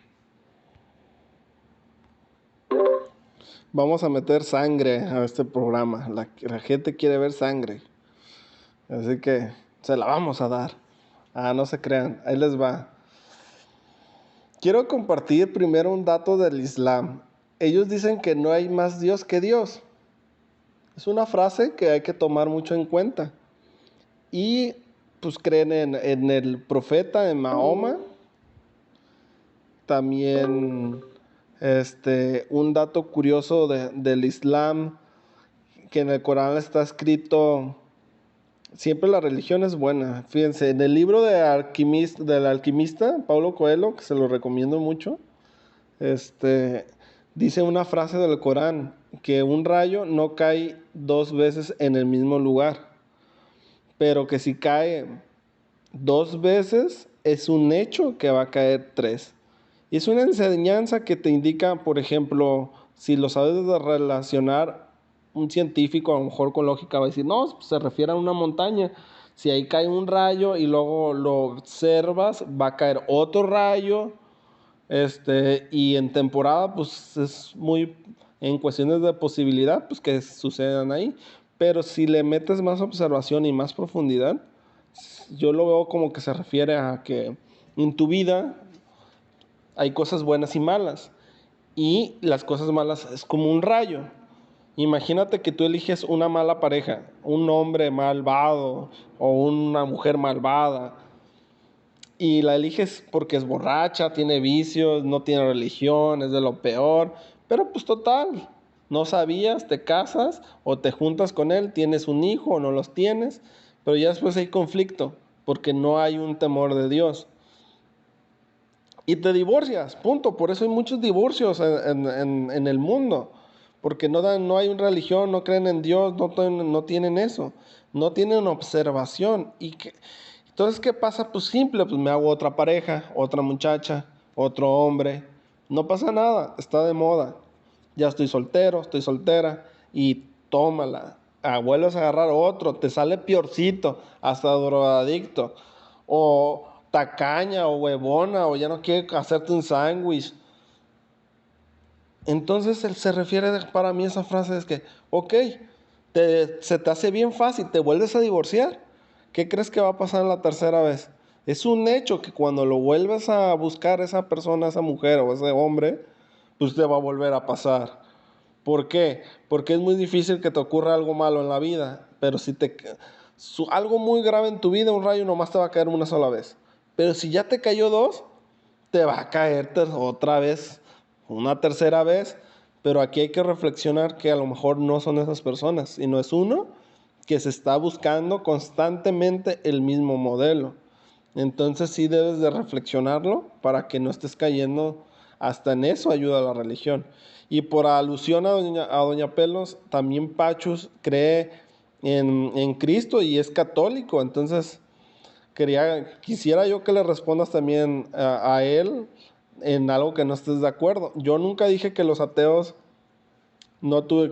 Vamos a meter sangre a este programa. La gente quiere ver sangre. Así que se la vamos a dar. No se crean. Ahí les va. Quiero compartir primero un dato del Islam. Ellos dicen que no hay más Dios que Dios. Es una frase que hay que tomar mucho en cuenta. Y pues creen en el profeta, en Mahoma. También un dato curioso del Islam, que en el Corán está escrito, siempre la religión es buena. Fíjense, en el libro del alquimista, Paulo Coelho, que se lo recomiendo mucho, dice una frase del Corán, que un rayo no cae 2 veces en el mismo lugar, pero que si cae 2 veces es un hecho que va a caer 3. Y es una enseñanza que te indica, por ejemplo, si lo sabes de relacionar, un científico a lo mejor con lógica va a decir, no, se refiere a una montaña. Si ahí cae un rayo y luego lo observas, va a caer otro rayo. Y en temporada, pues es muy, en cuestiones de posibilidad, pues que sucedan ahí. Pero si le metes más observación y más profundidad, yo lo veo como que se refiere a que en tu vida hay cosas buenas y malas. Y las cosas malas es como un rayo. Imagínate que tú eliges una mala pareja, un hombre malvado o una mujer malvada. Y la eliges porque es borracha, tiene vicios, no tiene religión, es de lo peor. Pero pues total, no sabías, te casas o te juntas con él, tienes un hijo o no los tienes. Pero ya después hay conflicto porque no hay un temor de Dios. Y te divorcias, punto. Por eso hay muchos divorcios en el mundo. Porque no hay una religión, no creen en Dios, no tienen eso. No tienen observación. Entonces, ¿qué pasa? Pues simple, pues me hago otra pareja, otra muchacha, otro hombre. No pasa nada, está de moda. Ya estoy soltero, estoy soltera. Y tómala. Vuelves a agarrar otro, te sale peorcito, hasta drogadicto. O tacaña o huevona o ya no quiere hacerte un sándwich. Entonces él se refiere, para mí esa frase es que, ok, se te hace bien fácil, te vuelves a divorciar. ¿Qué crees que va a pasar la tercera vez? Es un hecho que cuando lo vuelves a buscar esa persona, esa mujer o ese hombre, pues te va a volver a pasar. ¿Por qué? Porque es muy difícil que te ocurra algo malo en la vida, pero si algo muy grave en tu vida, un rayo nomás te va a caer una sola vez. Pero si ya te cayó 2, te va a caer otra vez, una tercera vez. Pero aquí hay que reflexionar que a lo mejor no son esas personas, sino es uno que se está buscando constantemente el mismo modelo. Entonces sí debes de reflexionarlo para que no estés cayendo. Hasta en eso ayuda a la religión. Y por alusión a Doña Pelos, también Pachus cree en Cristo y es católico. Entonces quisiera yo que le respondas también a él en algo que no estés de acuerdo. Yo nunca dije que los ateos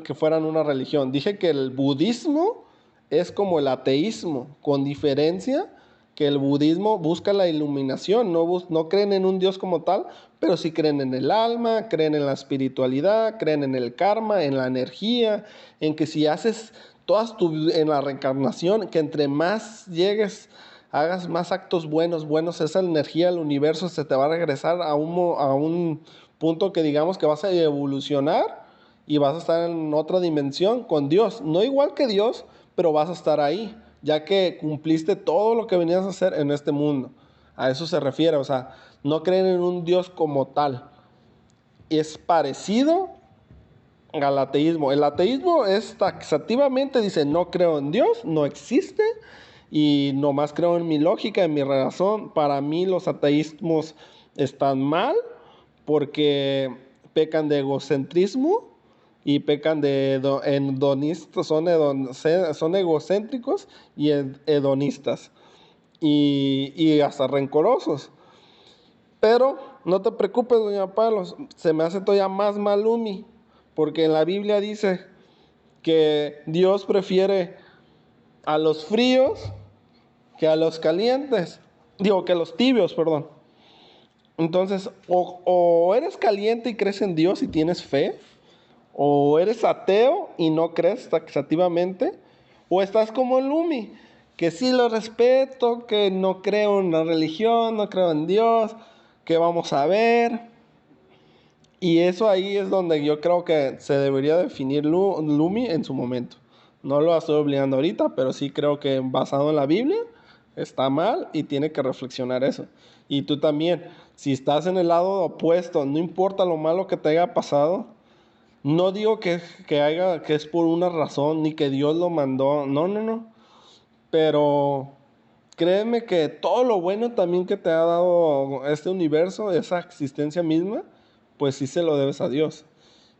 que fueran una religión. Dije que el budismo es como el ateísmo, con diferencia que el budismo busca la iluminación, no creen en un Dios como tal, pero sí creen en el alma, creen en la espiritualidad, creen en el karma, en la energía, en que si haces en la reencarnación, que entre más llegues, hagas más actos buenos, esa energía del universo se te va a regresar a un punto que digamos que vas a evolucionar y vas a estar en otra dimensión con Dios, no igual que Dios, pero vas a estar ahí, ya que cumpliste todo lo que venías a hacer en este mundo. A eso se refiere, o sea, no creen en un Dios como tal. Es parecido al ateísmo. El ateísmo es taxativamente, dice, no creo en Dios, no existe, y nomás creo en mi lógica, en mi razón. Para mí los ateísmos están mal porque pecan de egocentrismo y pecan de hedonistas, son egocéntricos y hedonistas y hasta rencorosos. Pero no te preocupes, doña Palos, se me hace todavía más malumi, porque en la Biblia dice que Dios prefiere a los fríos que a los calientes, que a los tibios, perdón. Entonces, o eres caliente y crees en Dios y tienes fe, o eres ateo y no crees taxativamente, o estás como Lumi, que sí lo respeto, que no creo en la religión, no creo en Dios, que vamos a ver. Y eso ahí es donde yo creo que se debería definir Lumi en su momento. No lo estoy obligando ahorita, pero sí creo que basado en la Biblia está mal y tiene que reflexionar eso. Y tú también, si estás en el lado opuesto, no importa lo malo que te haya pasado, No digo que es por una razón, ni que Dios lo mandó, no. Pero créeme que todo lo bueno también que te ha dado este universo, esa existencia misma, pues sí se lo debes a Dios.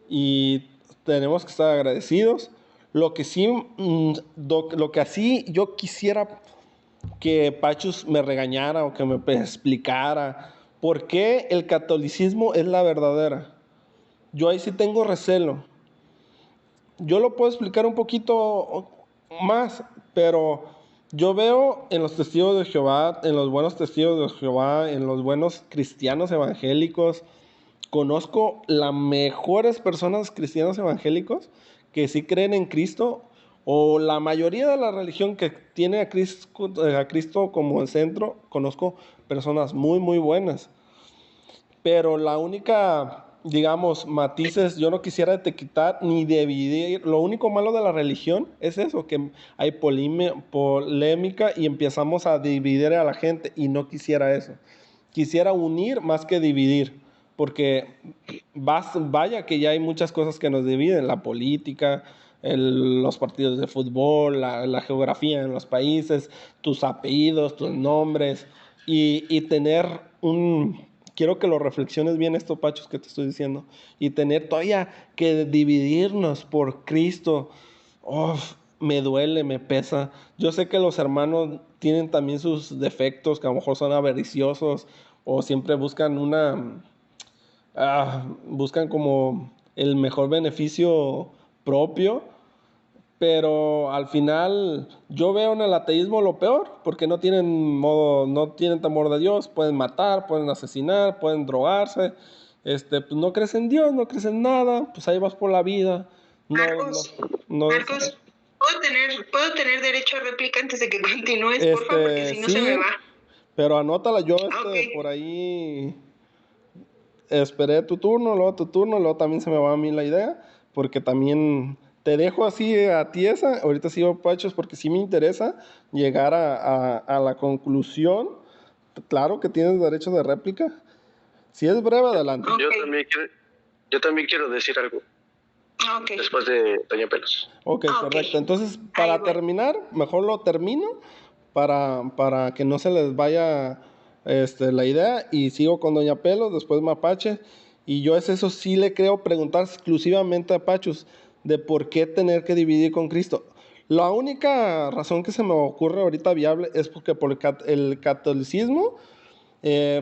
Y tenemos que estar agradecidos. Lo que sí, lo que así yo quisiera que Pachus me regañara o que me explicara por qué el catolicismo es la verdadera. Yo ahí sí tengo recelo. Yo lo puedo explicar un poquito más, pero yo veo en los testigos de Jehová, en los buenos testigos de Jehová, en los buenos cristianos evangélicos, conozco las mejores personas cristianos evangélicos que sí creen en Cristo, o la mayoría de la religión que tiene a Cristo como el centro, conozco personas muy, muy buenas. Pero la única, digamos, matices, yo no quisiera te quitar ni dividir. Lo único malo de la religión es eso, que hay polémica y empezamos a dividir a la gente, y no quisiera eso. Quisiera unir más que dividir, porque vaya que ya hay muchas cosas que nos dividen: la política, los partidos de fútbol, la geografía en los países, tus apellidos, tus nombres, y tener quiero que lo reflexiones bien esto, Pachos, que te estoy diciendo, y tener todavía que dividirnos por Cristo. Me duele, me pesa. Yo sé que los hermanos tienen también sus defectos, que a lo mejor son avariciosos o siempre buscan buscan como el mejor beneficio propio, pero al final yo veo en el ateísmo lo peor, porque no tienen temor de Dios, pueden matar, pueden asesinar, pueden drogarse, pues no crees en Dios, no crees en nada, pues ahí vas por la vida. Marcos, No, Marcos, ¿puedo tener derecho a réplica antes de que continúes, por favor? Porque si no sí, se me va. pero anótala. Yo Ok. por ahí esperé tu turno, luego también se me va a mí la idea, porque también te dejo así a ti esa, ahorita sigo Pachos, porque sí me interesa llegar a la conclusión. Claro que tienes derecho de réplica. Si es breve, adelante. Ok. Yo también quiero decir algo Ok. después de Doña Pelos. Ok, Ok. correcto. Entonces, para Ahí voy. terminar, mejor lo termino para que no se les vaya la idea, y sigo con Doña Pelos, después Mapache. Y yo eso sí le creo preguntar exclusivamente a Pachus de por qué tener que dividir con Cristo. La única razón que se me ocurre ahorita viable es porque por el catolicismo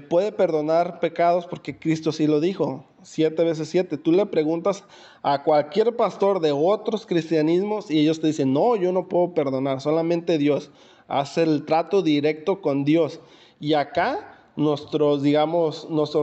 puede perdonar pecados, porque Cristo sí lo dijo, 7 veces 7. Tú le preguntas a cualquier pastor de otros cristianismos y ellos te dicen: no, yo no puedo perdonar, solamente Dios. Hace el trato directo con Dios. Y acá nuestros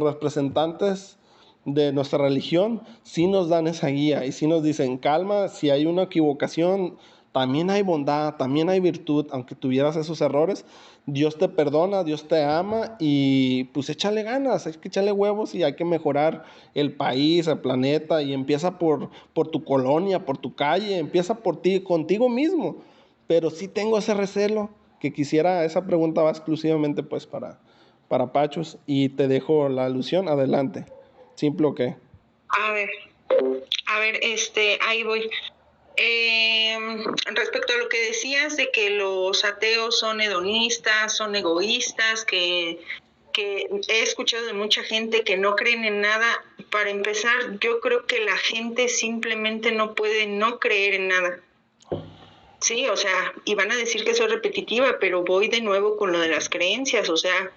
representantes de nuestra religión sí nos dan esa guía y sí nos dicen: calma, si hay una equivocación, también hay bondad, también hay virtud, aunque tuvieras esos errores, Dios te perdona, Dios te ama, y pues échale ganas, hay que echarle huevos y hay que mejorar el país, el planeta, y empieza por tu colonia, por tu calle, empieza por ti, contigo mismo. Pero sí tengo ese recelo, que quisiera, esa pregunta va exclusivamente pues para Pachos, y te dejo la alusión, adelante. ¿Simple o qué? A ver, ahí voy. Respecto a lo que decías de que los ateos son hedonistas, son egoístas, que he escuchado de mucha gente que no creen en nada. Para empezar, yo creo que la gente simplemente no puede no creer en nada. Sí, o sea, y van a decir que soy repetitiva, pero voy de nuevo con lo de las creencias. O sea,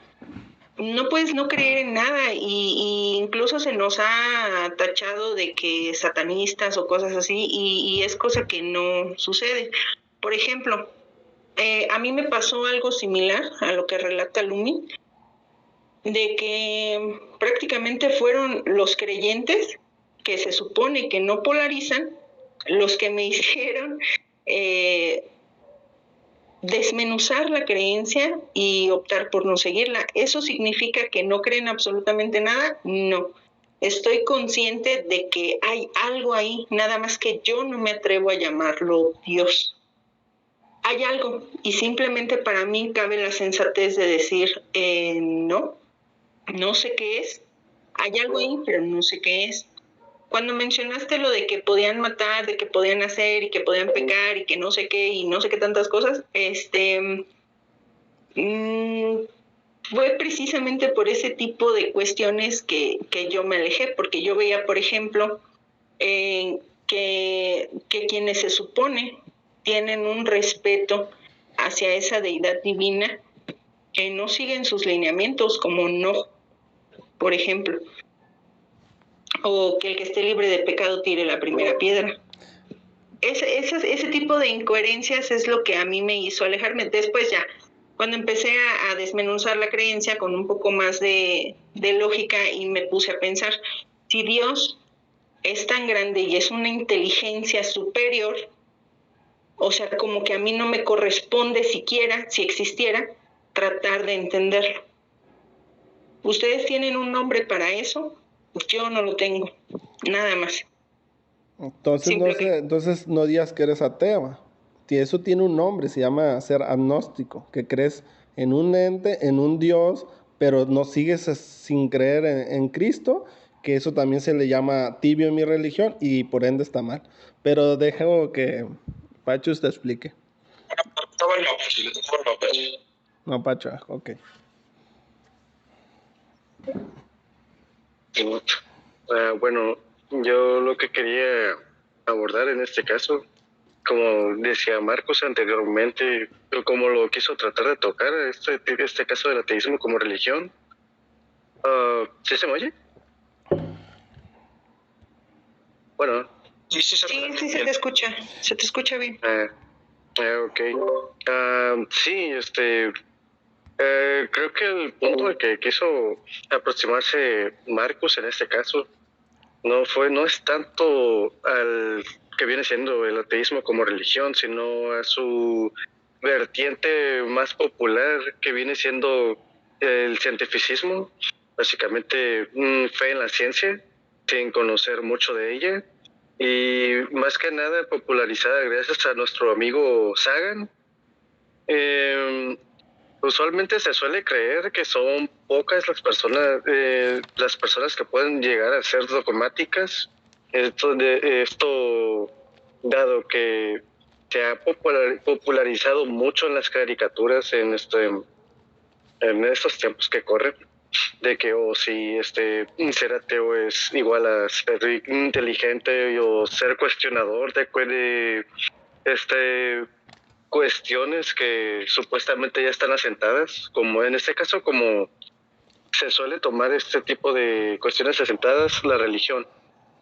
no puedes no creer en nada, y incluso se nos ha tachado de que satanistas o cosas así, y es cosa que no sucede. Por ejemplo, a mí me pasó algo similar a lo que relata Lumi, de que prácticamente fueron los creyentes, que se supone que no polarizan, los que me hicieron desmenuzar la creencia y optar por no seguirla. ¿Eso significa que no creen absolutamente nada? No. Estoy consciente de que hay algo ahí, nada más que yo no me atrevo a llamarlo Dios. Hay algo, y simplemente para mí cabe la sensatez de decir, no sé qué es. Hay algo ahí, pero no sé qué es. cuando mencionaste lo de que podían matar, de que podían hacer y que podían pecar y que no sé qué y no sé qué tantas cosas, fue precisamente por ese tipo de cuestiones que yo me alejé, porque yo veía, por ejemplo, que quienes se supone tienen un respeto hacia esa deidad divina, que no siguen sus lineamientos, como no, por ejemplo, o que el que esté libre de pecado tire la primera piedra. Ese tipo de incoherencias es lo que a mí me hizo alejarme. Después ya, cuando empecé a desmenuzar la creencia con un poco más de lógica y me puse a pensar, si Dios es tan grande y es una inteligencia superior, o sea, como que a mí no me corresponde siquiera, si existiera, tratar de entenderlo. ¿Ustedes tienen un nombre para eso? Yo no lo tengo, nada más. Entonces no digas que eres ateo. Eso tiene un nombre, se llama ser agnóstico, que crees en un ente, en un Dios, pero no sigues sin creer en Cristo, que eso también se le llama tibio en mi religión y por ende está mal. Pero dejo que Pacho te explique. No, Pacho, ok. Bueno, yo lo que quería abordar en este caso, como decía Marcos anteriormente, como lo quiso tratar de tocar, este caso del ateísmo como religión. ¿Sí se me oye? Bueno. Sí, se te escucha bien. Ok. Sí, creo que el punto al que quiso aproximarse Marcos en este caso no es tanto al que viene siendo el ateísmo como religión, sino a su vertiente más popular que viene siendo el cientificismo, básicamente fe en la ciencia, sin conocer mucho de ella, y más que nada popularizada gracias a nuestro amigo Sagan. Usualmente se suele creer que son pocas las personas que pueden llegar a ser dogmáticas. Esto dado que se ha popularizado mucho en las caricaturas en estos tiempos que corren, de que si ser ateo es igual a ser inteligente o ser cuestionador de cuestiones que supuestamente ya están asentadas, como en este caso, como se suele tomar este tipo de cuestiones asentadas, la religión,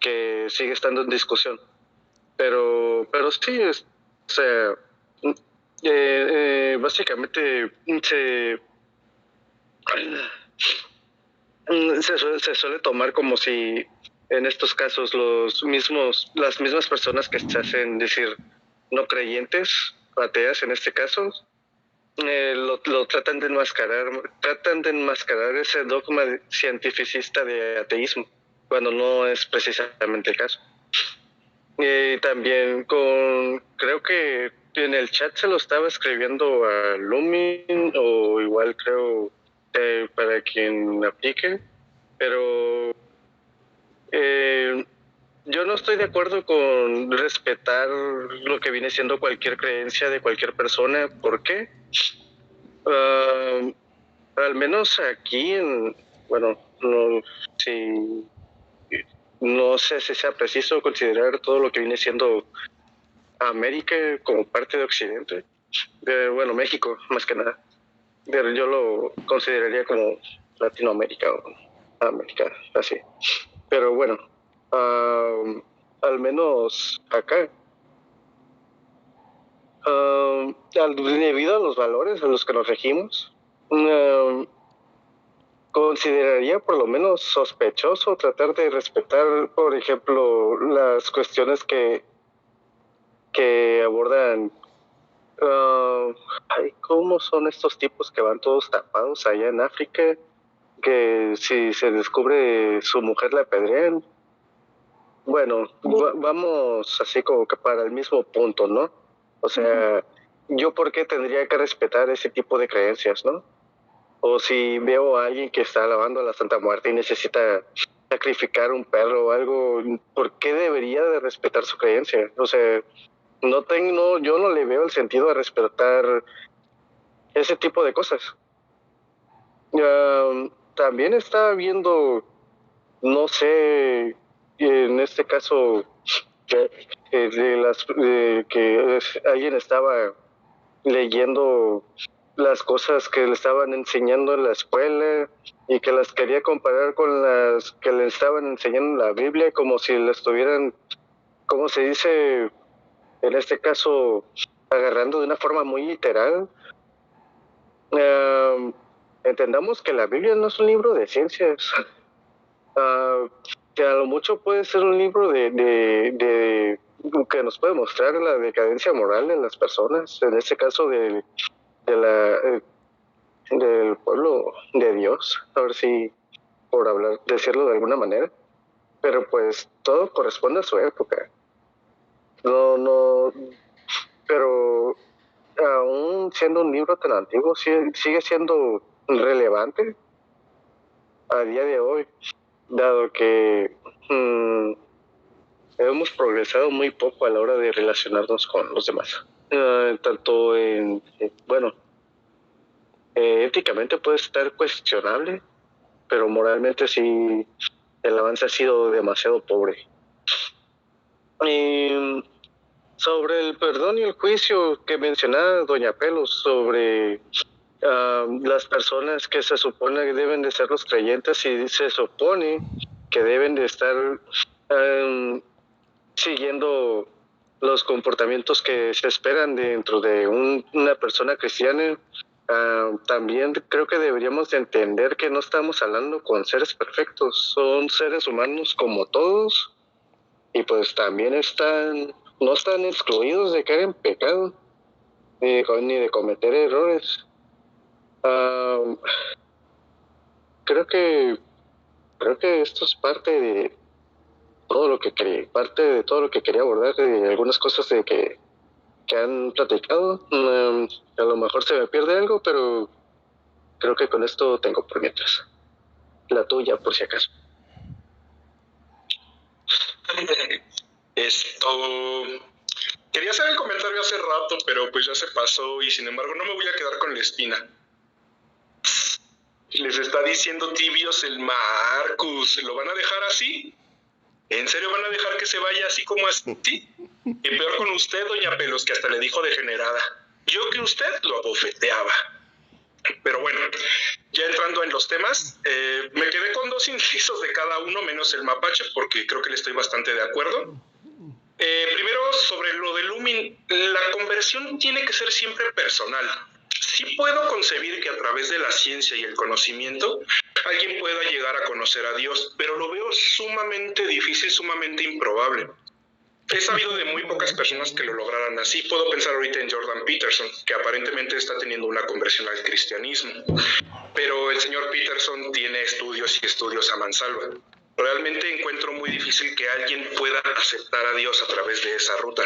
que sigue estando en discusión. Pero sí, o sea, básicamente se suele tomar como si en estos casos las mismas personas que se hacen decir no creyentes, ateas en este caso, lo tratan de enmascarar ese dogma cientificista de ateísmo, cuando no es precisamente el caso. También creo que en el chat se lo estaba escribiendo a Lumin, o igual creo para quien aplique, pero yo no estoy de acuerdo con respetar lo que viene siendo cualquier creencia de cualquier persona. ¿Por qué? Al menos aquí, no sé si sea preciso considerar todo lo que viene siendo América como parte de Occidente. México, más que nada. Pero yo lo consideraría como Latinoamérica o América, así. Pero bueno, al menos acá, debido a los valores a los que nos regimos, consideraría por lo menos sospechoso tratar de respetar, por ejemplo, las cuestiones que abordan. ¿Cómo son estos tipos que van todos tapados allá en África? Que si se descubre su mujer la apedrean. Bueno, vamos así como que para el mismo punto, ¿no? O sea, ¿yo por qué tendría que respetar ese tipo de creencias, no? O si veo a alguien que está alabando a la Santa Muerte y necesita sacrificar un perro o algo, ¿por qué debería de respetar su creencia? O sea, yo no le veo el sentido a respetar ese tipo de cosas. También estaba viendo, no sé, en este caso, alguien estaba leyendo las cosas que le estaban enseñando en la escuela y que las quería comparar con las que le estaban enseñando en la Biblia, como si le estuvieran, como se dice en este caso, agarrando de una forma muy literal. Entendamos que la Biblia no es un libro de ciencias, que a lo mucho puede ser un libro de que nos puede mostrar la decadencia moral de las personas, en este caso del pueblo de Dios, a ver si por decirlo de alguna manera, pero pues todo corresponde a su época. No, pero aún siendo un libro tan antiguo, sigue siendo relevante a día de hoy, dado que hemos progresado muy poco a la hora de relacionarnos con los demás. Tanto éticamente puede estar cuestionable, pero moralmente sí el avance ha sido demasiado pobre. Y sobre el perdón y el juicio que mencionaba Doña Pelos, sobre las personas que se supone que deben de ser los creyentes y se supone que deben de estar siguiendo los comportamientos que se esperan dentro de una persona cristiana. También creo que deberíamos de entender que no estamos hablando con seres perfectos, son seres humanos como todos, y pues también no están excluidos de caer en pecado, ni de cometer errores. Creo que esto es parte de todo lo que quería abordar, de algunas cosas que han platicado. A lo mejor se me pierde algo, pero creo que con esto tengo por mientras. La tuya, por si acaso. Quería hacer el comentario hace rato, pero pues ya se pasó y sin embargo no me voy a quedar con la espina. Les está diciendo tibios el Marcus. ¿Lo van a dejar así? ¿En serio van a dejar que se vaya así como así? Y peor con usted, Doña Pelos, que hasta le dijo degenerada. Yo que usted lo abofeteaba. Pero bueno, ya entrando en los temas, me quedé con 2 incisos de cada uno, menos el mapache, porque creo que le estoy bastante de acuerdo. Primero, sobre lo de Lumin, la conversión tiene que ser siempre personal. Sí puedo concebir que a través de la ciencia y el conocimiento alguien pueda llegar a conocer a Dios, pero lo veo sumamente difícil, sumamente improbable. He sabido de muy pocas personas que lo lograran así. Puedo pensar ahorita en Jordan Peterson, que aparentemente está teniendo una conversión al cristianismo. Pero el señor Peterson tiene estudios y estudios a mansalva. Realmente encuentro muy difícil que alguien pueda aceptar a Dios a través de esa ruta.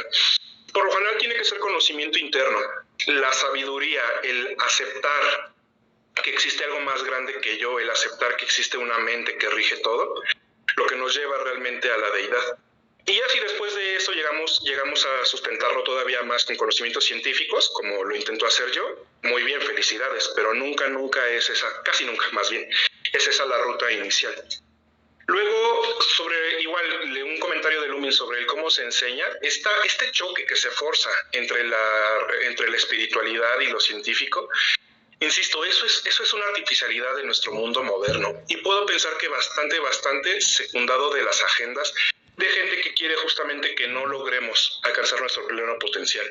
Por lo general tiene que ser conocimiento interno, la sabiduría, el aceptar que existe algo más grande que yo, el aceptar que existe una mente que rige todo, lo que nos lleva realmente a la deidad. Y así después de eso llegamos a sustentarlo todavía más con conocimientos científicos, como lo intento hacer yo. Muy bien, felicidades, pero nunca es esa, casi nunca más bien, es esa la ruta inicial. Luego, sobre igual un comentario de Lumin sobre el cómo se enseña, este choque que se forza entre la espiritualidad y lo científico. Insisto, eso es una artificialidad de nuestro mundo moderno, y puedo pensar que bastante secundado de las agendas de gente que quiere justamente que no logremos alcanzar nuestro pleno potencial.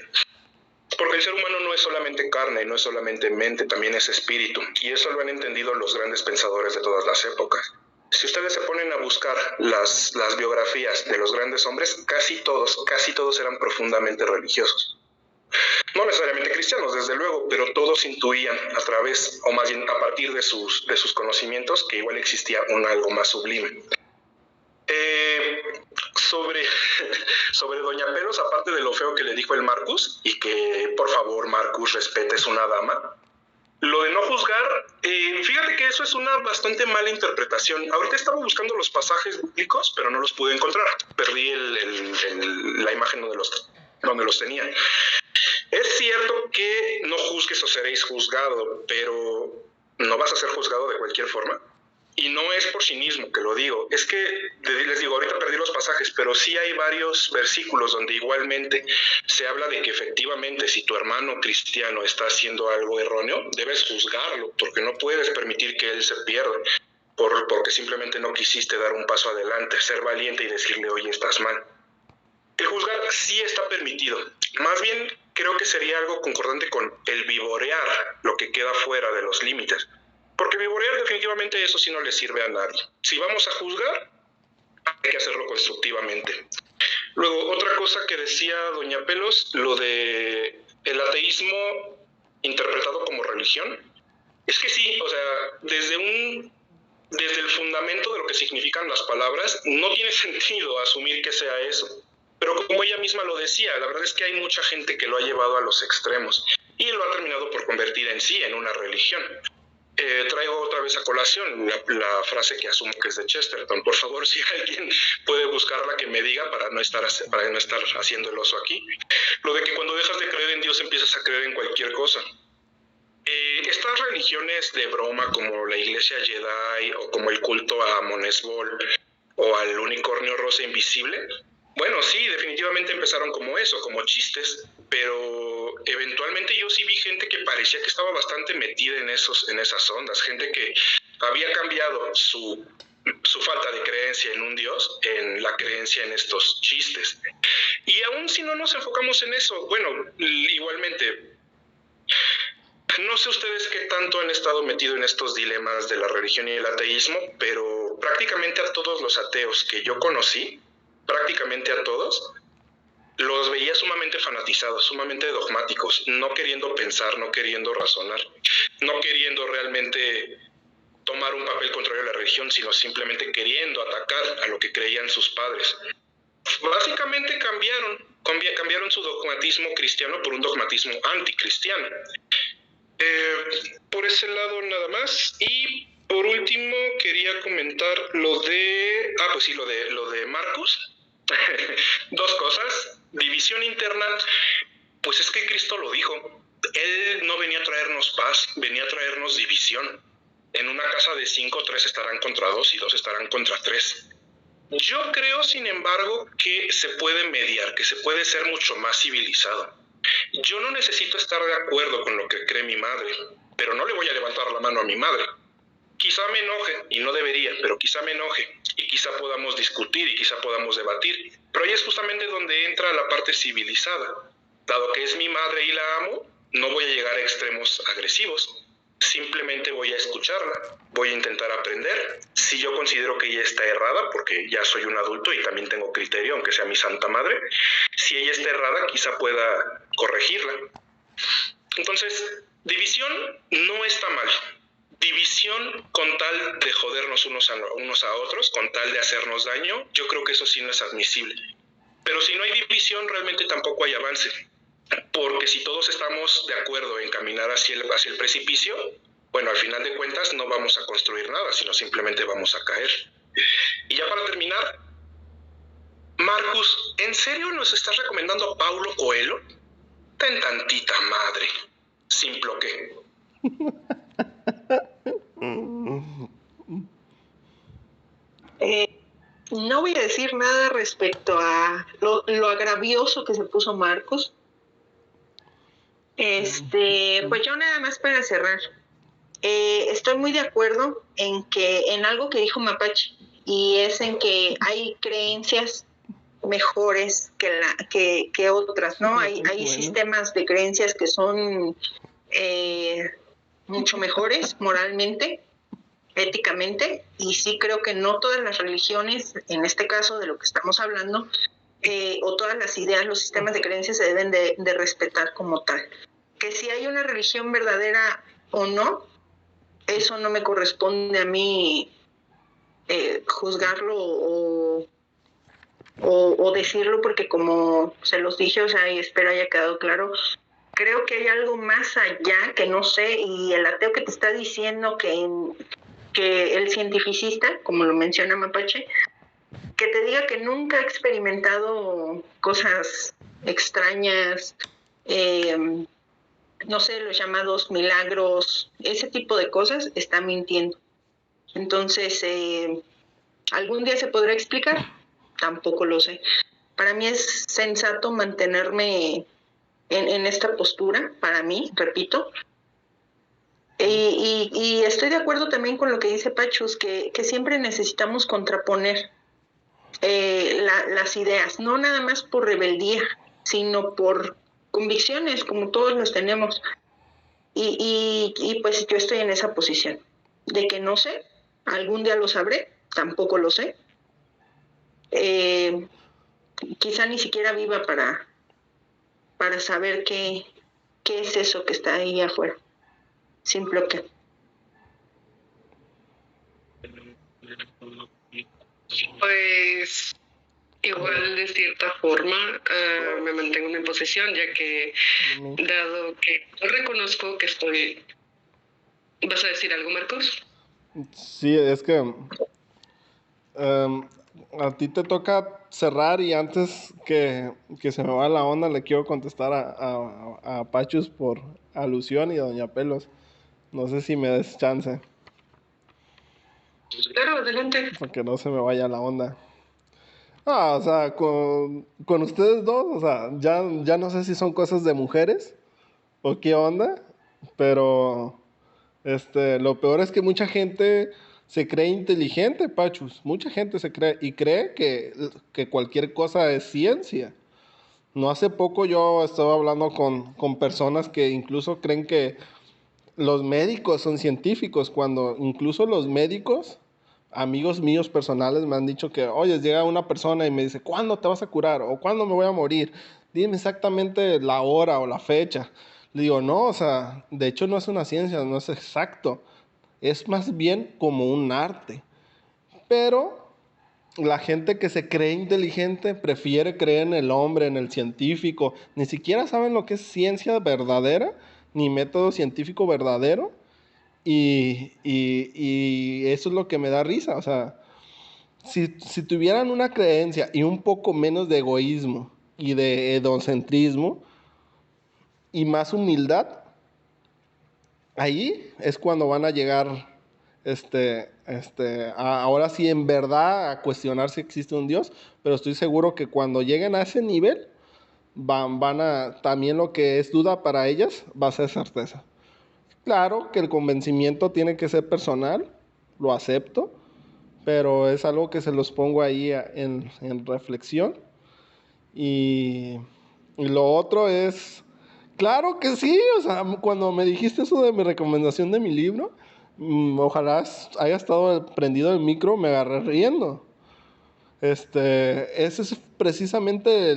Porque el ser humano no es solamente carne, no es solamente mente, también es espíritu, y eso lo han entendido los grandes pensadores de todas las épocas. Si ustedes se ponen a buscar las biografías de los grandes hombres, casi todos eran profundamente religiosos. No necesariamente cristianos, desde luego, pero todos intuían a través, o más bien a partir de sus conocimientos, que igual existía algo más sublime. Sobre Doña Pelos, aparte de lo feo que le dijo el Marcus, y que por favor Marcus respete, es una dama, lo de no juzgar, fíjate que eso es una bastante mala interpretación. Ahorita estaba buscando los pasajes bíblicos, pero no los pude encontrar. Perdí la imagen donde los tenía. Es cierto que no juzgues o seréis juzgado, pero no vas a ser juzgado de cualquier forma. Y no es por cinismo que lo digo, es que les digo, ahorita perdí los pasajes, pero sí hay varios versículos donde igualmente se habla de que efectivamente si tu hermano cristiano está haciendo algo erróneo, debes juzgarlo, porque no puedes permitir que él se pierda, porque simplemente no quisiste dar un paso adelante, ser valiente y decirle, oye, estás mal. El juzgar sí está permitido, más bien creo que sería algo concordante con el vivorear lo que queda fuera de los límites. Porque vivorear definitivamente eso sí no le sirve a nadie. Si vamos a juzgar, hay que hacerlo constructivamente. Luego, otra cosa que decía doña Pelos, lo de el ateísmo interpretado como religión, es que sí, o sea, desde el fundamento de lo que significan las palabras, no tiene sentido asumir que sea eso. Pero como ella misma lo decía, la verdad es que hay mucha gente que lo ha llevado a los extremos y lo ha terminado por convertir en sí en una religión. Traigo otra vez a colación la frase que asumo que es de Chesterton. Por favor, si alguien puede buscarla, que me diga para no estar haciendo el oso aquí. Lo de que cuando dejas de creer en Dios empiezas a creer en cualquier cosa. Estas religiones de broma como la iglesia Jedi o como el culto a Monesbol o al unicornio rosa invisible, bueno, sí, definitivamente empezaron como eso, como chistes, pero eventualmente yo sí vi gente que parecía que estaba bastante metida en esas ondas, gente que había cambiado su falta de creencia en un Dios en la creencia en estos chistes. Y aún si no nos enfocamos en eso, bueno, igualmente, no sé ustedes qué tanto han estado metidos en estos dilemas de la religión y el ateísmo, pero prácticamente a todos los ateos que yo conocí, prácticamente a todos, los veía sumamente fanatizados, sumamente dogmáticos, no queriendo pensar, no queriendo razonar, no queriendo realmente tomar un papel contrario a la religión, sino simplemente queriendo atacar a lo que creían sus padres. Básicamente cambiaron su dogmatismo cristiano por un dogmatismo anticristiano. Por ese lado nada más. Y por último quería comentar lo de Marcus. Dos cosas. División interna, pues es que Cristo lo dijo. Él no venía a traernos paz, venía a traernos división. En una casa de 5, 3 estarán contra 2 y 2 estarán contra 3. Yo creo, sin embargo, que se puede mediar, que se puede ser mucho más civilizado. Yo no necesito estar de acuerdo con lo que cree mi madre, pero no le voy a levantar la mano a mi madre. Quizá me enoje, y no debería, pero quizá me enoje, y quizá podamos discutir, y quizá podamos debatir. Pero ahí es justamente donde entra la parte civilizada. Dado que es mi madre y la amo, no voy a llegar a extremos agresivos. Simplemente voy a escucharla, voy a intentar aprender. Si yo considero que ella está errada, porque ya soy un adulto y también tengo criterio, aunque sea mi santa madre, si ella está errada, quizá pueda corregirla. Entonces, división no está mal. División con tal de jodernos unos a otros, con tal de hacernos daño, yo creo que eso sí no es admisible. Pero si no hay división, realmente tampoco hay avance. Porque si todos estamos de acuerdo en caminar hacia el precipicio, bueno, al final de cuentas no vamos a construir nada, sino simplemente vamos a caer. Y ya para terminar, Marcus, ¿en serio nos estás recomendando a Paulo Coelho? Ten tantita madre, simplo que. No voy a decir nada respecto a lo agravioso que se puso Marcos. Pues yo nada más para cerrar. Estoy muy de acuerdo en algo que dijo Mapache, y es en que hay creencias mejores que otras, ¿no? Hay sistemas de creencias que son mucho mejores moralmente, éticamente, y sí creo que no todas las religiones, en este caso de lo que estamos hablando, o todas las ideas, los sistemas de creencias se deben de respetar como tal. Que si hay una religión verdadera o no, eso no me corresponde a mí juzgarlo o decirlo, porque como se los dije, o sea, y espero haya quedado claro, creo que hay algo más allá que no sé, y el ateo que te está diciendo que que el cientificista, como lo menciona Mapache, que te diga que nunca ha experimentado cosas extrañas, no sé, los llamados milagros, ese tipo de cosas, está mintiendo. Entonces, ¿algún día se podrá explicar? Tampoco lo sé. Para mí es sensato mantenerme en esta postura, para mí, repito. Y estoy de acuerdo también con lo que dice Pachus, que siempre necesitamos contraponer las ideas, no nada más por rebeldía, sino por convicciones, como todos los tenemos. Y pues yo estoy en esa posición, de que no sé, algún día lo sabré, tampoco lo sé. Quizá ni siquiera viva para saber qué es eso que está ahí afuera. Sin bloque. Pues igual de cierta forma me mantengo en mi posición, ya que dado que yo reconozco que estoy... ¿Vas a decir algo, Marcos? Sí, es que a ti te toca cerrar y antes que se me vaya la onda le quiero contestar a Pachus por alusión y a Doña Pelos. No sé si me des chance. Claro, adelante. Porque no se me vaya la onda. O sea, con ustedes dos, o sea, ya no sé si son cosas de mujeres o qué onda, pero lo peor es que mucha gente se cree inteligente, Pachus. Mucha gente se cree y cree que cualquier cosa es ciencia. No hace poco yo estaba hablando con personas que incluso creen que los médicos son científicos, cuando incluso los médicos, amigos míos personales, me han dicho que, oye, llega una persona y me dice, ¿cuándo te vas a curar? ¿O cuándo me voy a morir? Dime exactamente la hora o la fecha. Le digo, no, o sea, de hecho no es una ciencia, no es exacto. Es más bien como un arte. Pero la gente que se cree inteligente prefiere creer en el hombre, en el científico. Ni siquiera saben lo que es ciencia verdadera, ni método científico verdadero. Y eso es lo que me da risa. O sea, si tuvieran una creencia y un poco menos de egoísmo y de egocentrismo y más humildad, ahí es cuando van a llegar, ahora sí en verdad a cuestionar si existe un Dios, pero estoy seguro que cuando lleguen a ese nivel, también lo que es duda para ellas va a ser certeza. Claro que el convencimiento tiene que ser personal, lo acepto, pero es algo que se los pongo ahí en reflexión. Y lo otro es, claro que sí, o sea, cuando me dijiste eso de mi recomendación de mi libro, ojalá haya estado prendido el micro, me agarré riendo. Ese es precisamente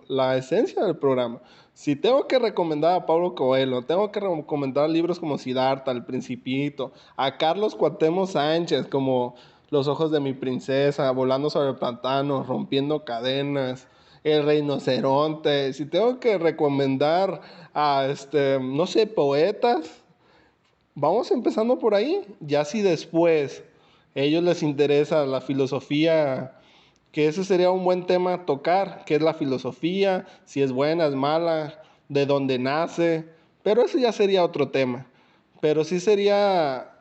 la esencia del programa. Si tengo que recomendar a Pablo Coelho, tengo que recomendar libros como Siddhartha, El Principito, a Carlos Cuauhtémoc Sánchez como Los ojos de mi princesa, Volando sobre el pantano, Rompiendo cadenas, El rinoceronte. Si tengo que recomendar a, no sé, poetas, vamos empezando por ahí. Ya si después a ellos les interesa la filosofía, que ese sería un buen tema a tocar, qué es la filosofía, si es buena, es mala, de dónde nace, pero eso ya sería otro tema. Pero sí sería,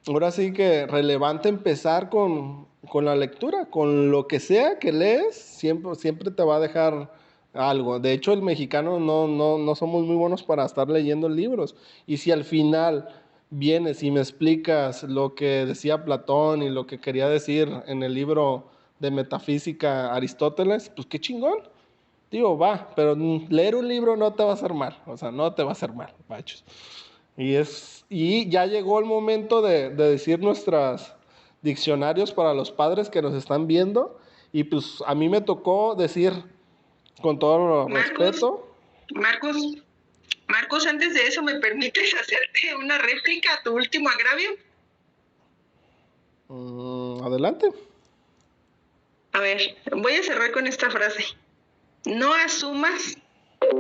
ahora sí que relevante empezar con la lectura, con lo que sea que lees, siempre te va a dejar algo. De hecho, el mexicano no somos muy buenos para estar leyendo libros. Y si al final vienes y me explicas lo que decía Platón y lo que quería decir en el libro de Metafísica Aristóteles, pues qué chingón. Digo, va, pero leer un libro no te va a hacer mal. O sea, no te va a hacer mal, machos. Y ya llegó el momento de decir nuestros diccionarios para los padres que nos están viendo. Y pues a mí me tocó decir, con todo respeto. Marcos, antes de eso, ¿me permites hacerte una réplica a tu último agravio? Adelante. A ver, voy a cerrar con esta frase. No asumas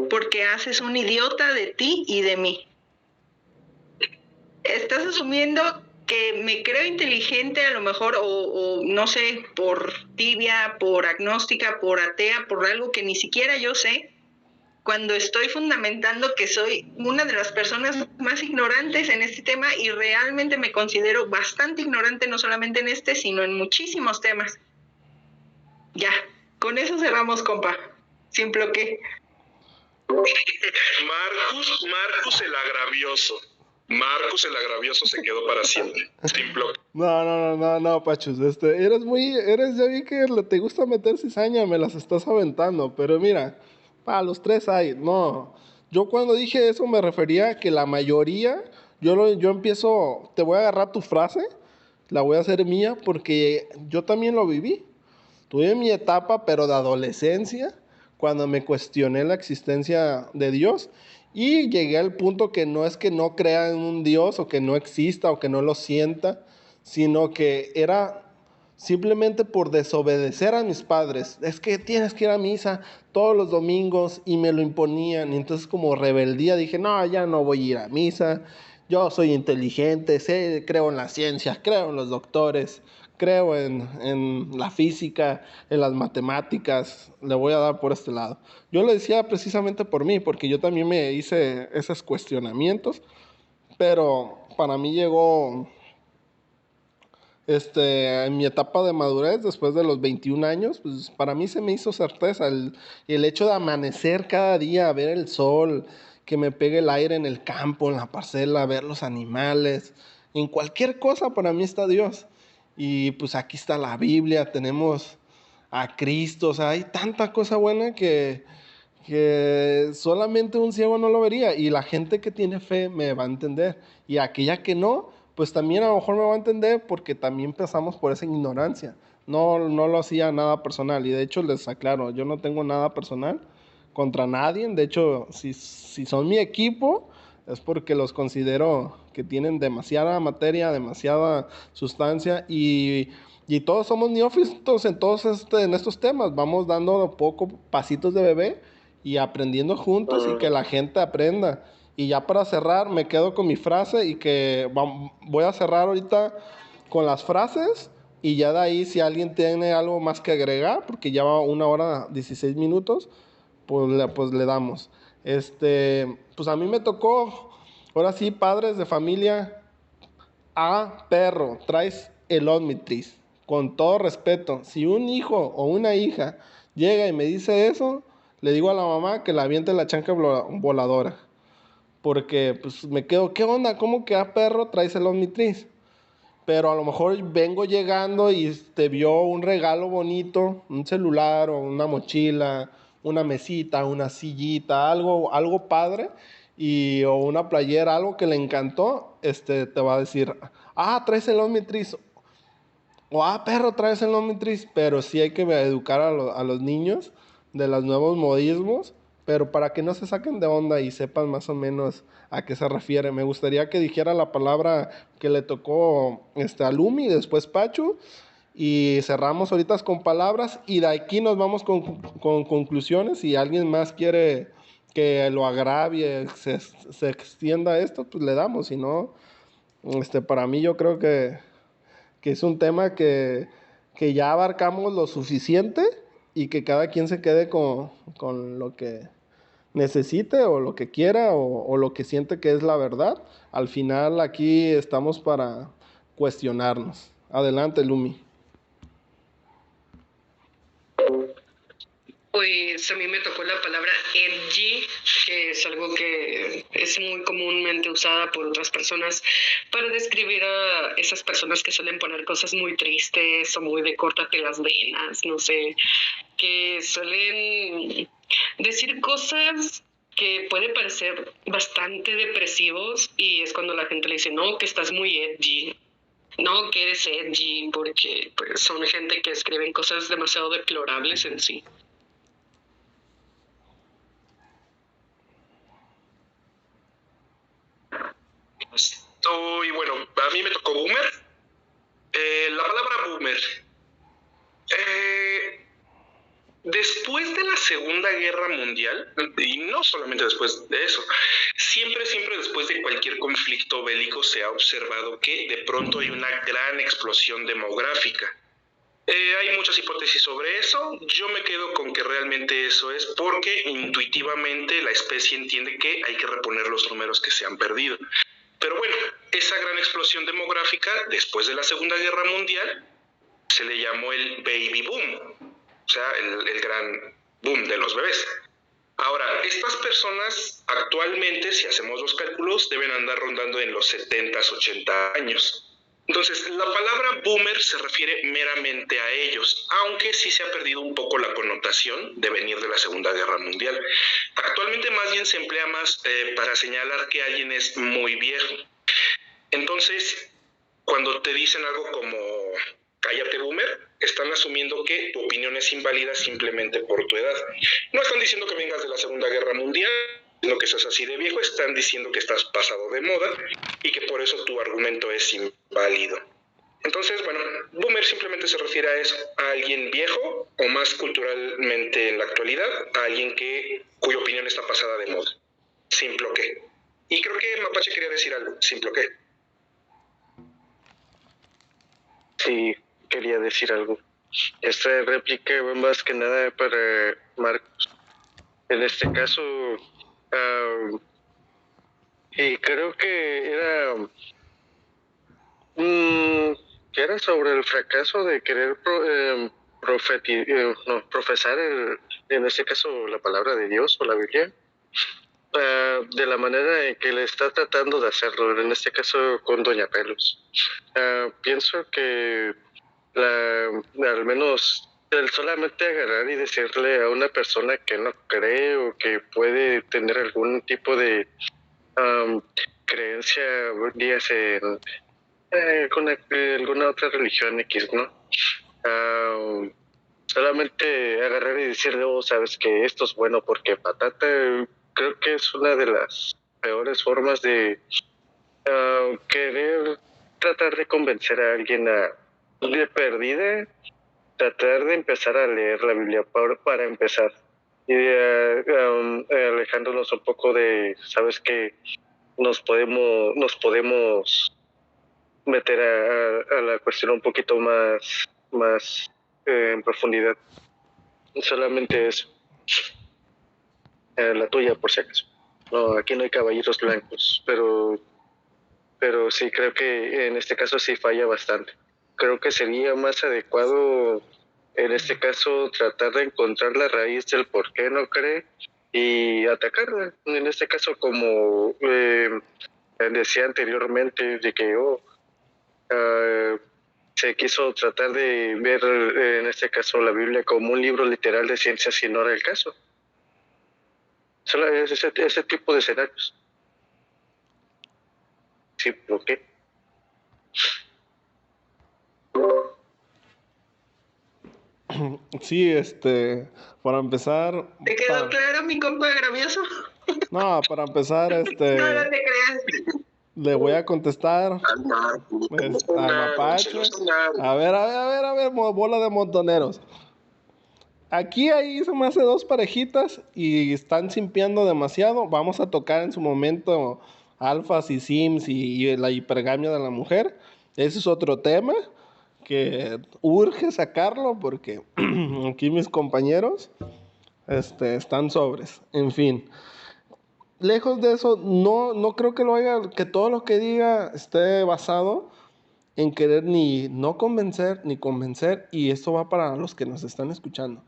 porque haces un idiota de ti y de mí. estás asumiendo que me creo inteligente a lo mejor, o no sé, por tibia, por agnóstica, por atea, por algo que ni siquiera yo sé, cuando estoy fundamentando que soy una de las personas más ignorantes en este tema y realmente me considero bastante ignorante, no solamente en este, sino en muchísimos temas. Ya, con eso cerramos, compa. Sin bloque. Marcus el agravioso. Marcus el agravioso se quedó para siempre. Sin bloque. No, Pachus, ya vi que te gusta meter cizaña, me las estás aventando, pero mira, para los tres hay, no, yo cuando dije eso me refería a que la mayoría, yo empiezo, te voy a agarrar tu frase, la voy a hacer mía, porque yo también lo viví, tuve mi etapa, pero de adolescencia, cuando me cuestioné la existencia de Dios, y llegué al punto que no es que no crea en un Dios, o que no exista, o que no lo sienta, sino que era simplemente por desobedecer a mis padres. Es que tienes que ir a misa todos los domingos y me lo imponían. Y entonces como rebeldía dije, no, ya no voy a ir a misa. Yo soy inteligente, creo en las ciencias, creo en los doctores, creo en la física, en las matemáticas, le voy a dar por este lado. Yo lo decía precisamente por mí, porque yo también me hice esos cuestionamientos, pero para mí llegó en mi etapa de madurez, después de los 21 años, pues para mí se me hizo certeza el hecho de amanecer cada día, ver el sol, que me pegue el aire en el campo, en la parcela, ver los animales, en cualquier cosa para mí está Dios. Y pues aquí está la Biblia, tenemos a Cristo, o sea, hay tanta cosa buena que solamente un ciego no lo vería y la gente que tiene fe me va a entender y aquella que no, pues también a lo mejor me va a entender porque también pasamos por esa ignorancia. No lo hacía nada personal y de hecho les aclaro, yo no tengo nada personal contra nadie, de hecho si son mi equipo es porque los considero que tienen demasiada materia, demasiada sustancia y todos somos neófitos en estos temas, vamos dando poco pasitos de bebé y aprendiendo juntos y que la gente aprenda. Y ya para cerrar, me quedo con mi frase y que voy a cerrar ahorita con las frases y ya de ahí si alguien tiene algo más que agregar, porque ya va 1 hora 16 minutos, pues le damos. Pues a mí me tocó, ahora sí, padres de familia, perro, traes el Omnitrix. Con todo respeto, si un hijo o una hija llega y me dice eso, le digo a la mamá que la aviente la chanca voladora. Porque pues me quedo, ¿qué onda? ¿Cómo que perro traes el Omnitrix? Pero a lo mejor vengo llegando y te vio un regalo bonito, un celular o una mochila, una mesita, una sillita, algo padre, o una playera, algo que le encantó, te va a decir, traes el Omnitrix, o perro, traes el Omnitrix, pero sí hay que educar a los niños de los nuevos modismos, pero para que no se saquen de onda y sepan más o menos a qué se refiere. Me gustaría que dijera la palabra que le tocó a Lumi, después Pachu, y cerramos ahorita con palabras, y de aquí nos vamos con conclusiones. Si alguien más quiere que lo agravie, se extienda esto, pues le damos, si no, para mí yo creo que es un tema que ya abarcamos lo suficiente y que cada quien se quede con lo que necesite o lo que quiera o lo que siente que es la verdad. Al final aquí estamos para cuestionarnos. Adelante, Lumi. Pues a mí me tocó la palabra edgy, que es algo que es muy comúnmente usada por otras personas para describir a esas personas que suelen poner cosas muy tristes o muy de córtate las venas, no sé, que suelen decir cosas que puede parecer bastante depresivos y es cuando la gente le dice, no, que estás muy edgy. No, que eres edgy, porque pues, son gente que escriben cosas demasiado deplorables en sí. Y bueno, a mí me tocó boomer. La palabra boomer. Después de la Segunda Guerra Mundial, y no solamente después de eso, siempre después de cualquier conflicto bélico se ha observado que de pronto hay una gran explosión demográfica. Hay muchas hipótesis sobre eso. Yo me quedo con que realmente eso es porque intuitivamente la especie entiende que hay que reponer los números que se han perdido. Pero bueno, esa gran explosión demográfica después de la Segunda Guerra Mundial se le llamó el baby boom, o sea, el gran boom de los bebés. Ahora, estas personas actualmente, si hacemos los cálculos, deben andar rondando en los 70, 80 años. Entonces, la palabra boomer se refiere meramente a ellos, aunque sí se ha perdido un poco la connotación de venir de la Segunda Guerra Mundial. Actualmente más bien se emplea más para señalar que alguien es muy viejo. Entonces, cuando te dicen algo como cállate boomer, están asumiendo que tu opinión es inválida simplemente por tu edad. No están diciendo que vengas de la Segunda Guerra Mundial, sino que seas así de viejo, están diciendo que estás pasado de moda y que por eso tu argumento es inválido. Entonces, bueno, boomer simplemente se refiere a eso, a alguien viejo o más culturalmente en la actualidad, a alguien cuya opinión está pasada de moda. Simple que. Y creo que Mapache quería decir algo, simple que. Sí, quería decir algo. Esta réplica va más que nada para Marcos. En este caso, y creo que era sobre el fracaso de querer profesar, en este caso, la palabra de Dios o la Biblia, de la manera en que le está tratando de hacerlo, en este caso con Doña Pelos. Pienso que al menos el solamente agarrar y decirle a una persona que no cree o que puede tener algún tipo de creencia, dígase con alguna otra religión X, ¿no? Solamente agarrar y decirle, oh, sabes que esto es bueno porque patata, creo que es una de las peores formas de querer tratar de convencer a alguien de perdida, tratar de empezar a leer la Biblia para empezar y alejándonos un poco de, sabes que nos podemos meter a la cuestión un poquito más en profundidad. Solamente eso. La tuya, por si acaso. No, aquí no hay caballeros blancos, pero sí creo que en este caso sí falla bastante. Creo que sería más adecuado en este caso tratar de encontrar la raíz del por qué no cree y atacarla. En este caso, como decía anteriormente, de que se quiso tratar de ver en este caso la Biblia como un libro literal de ciencias y no era el caso. Solo es ese tipo de escenarios. Sí, ¿por qué? Sí, para empezar... ¿Te quedó claro, mi compa gracioso? No, para empezar, No, no te creas. le voy a contestar a Mapache. A ver, bola de montoneros. Aquí ahí se me hace dos parejitas y están simpiando demasiado. Vamos a tocar en su momento alfas y sims y la hipergamia de la mujer. Ese es otro tema que urge sacarlo porque aquí mis compañeros están sobres. En fin. Lejos de eso, no creo que que todo lo que diga esté basado en querer ni no convencer ni convencer, y esto va para los que nos están escuchando.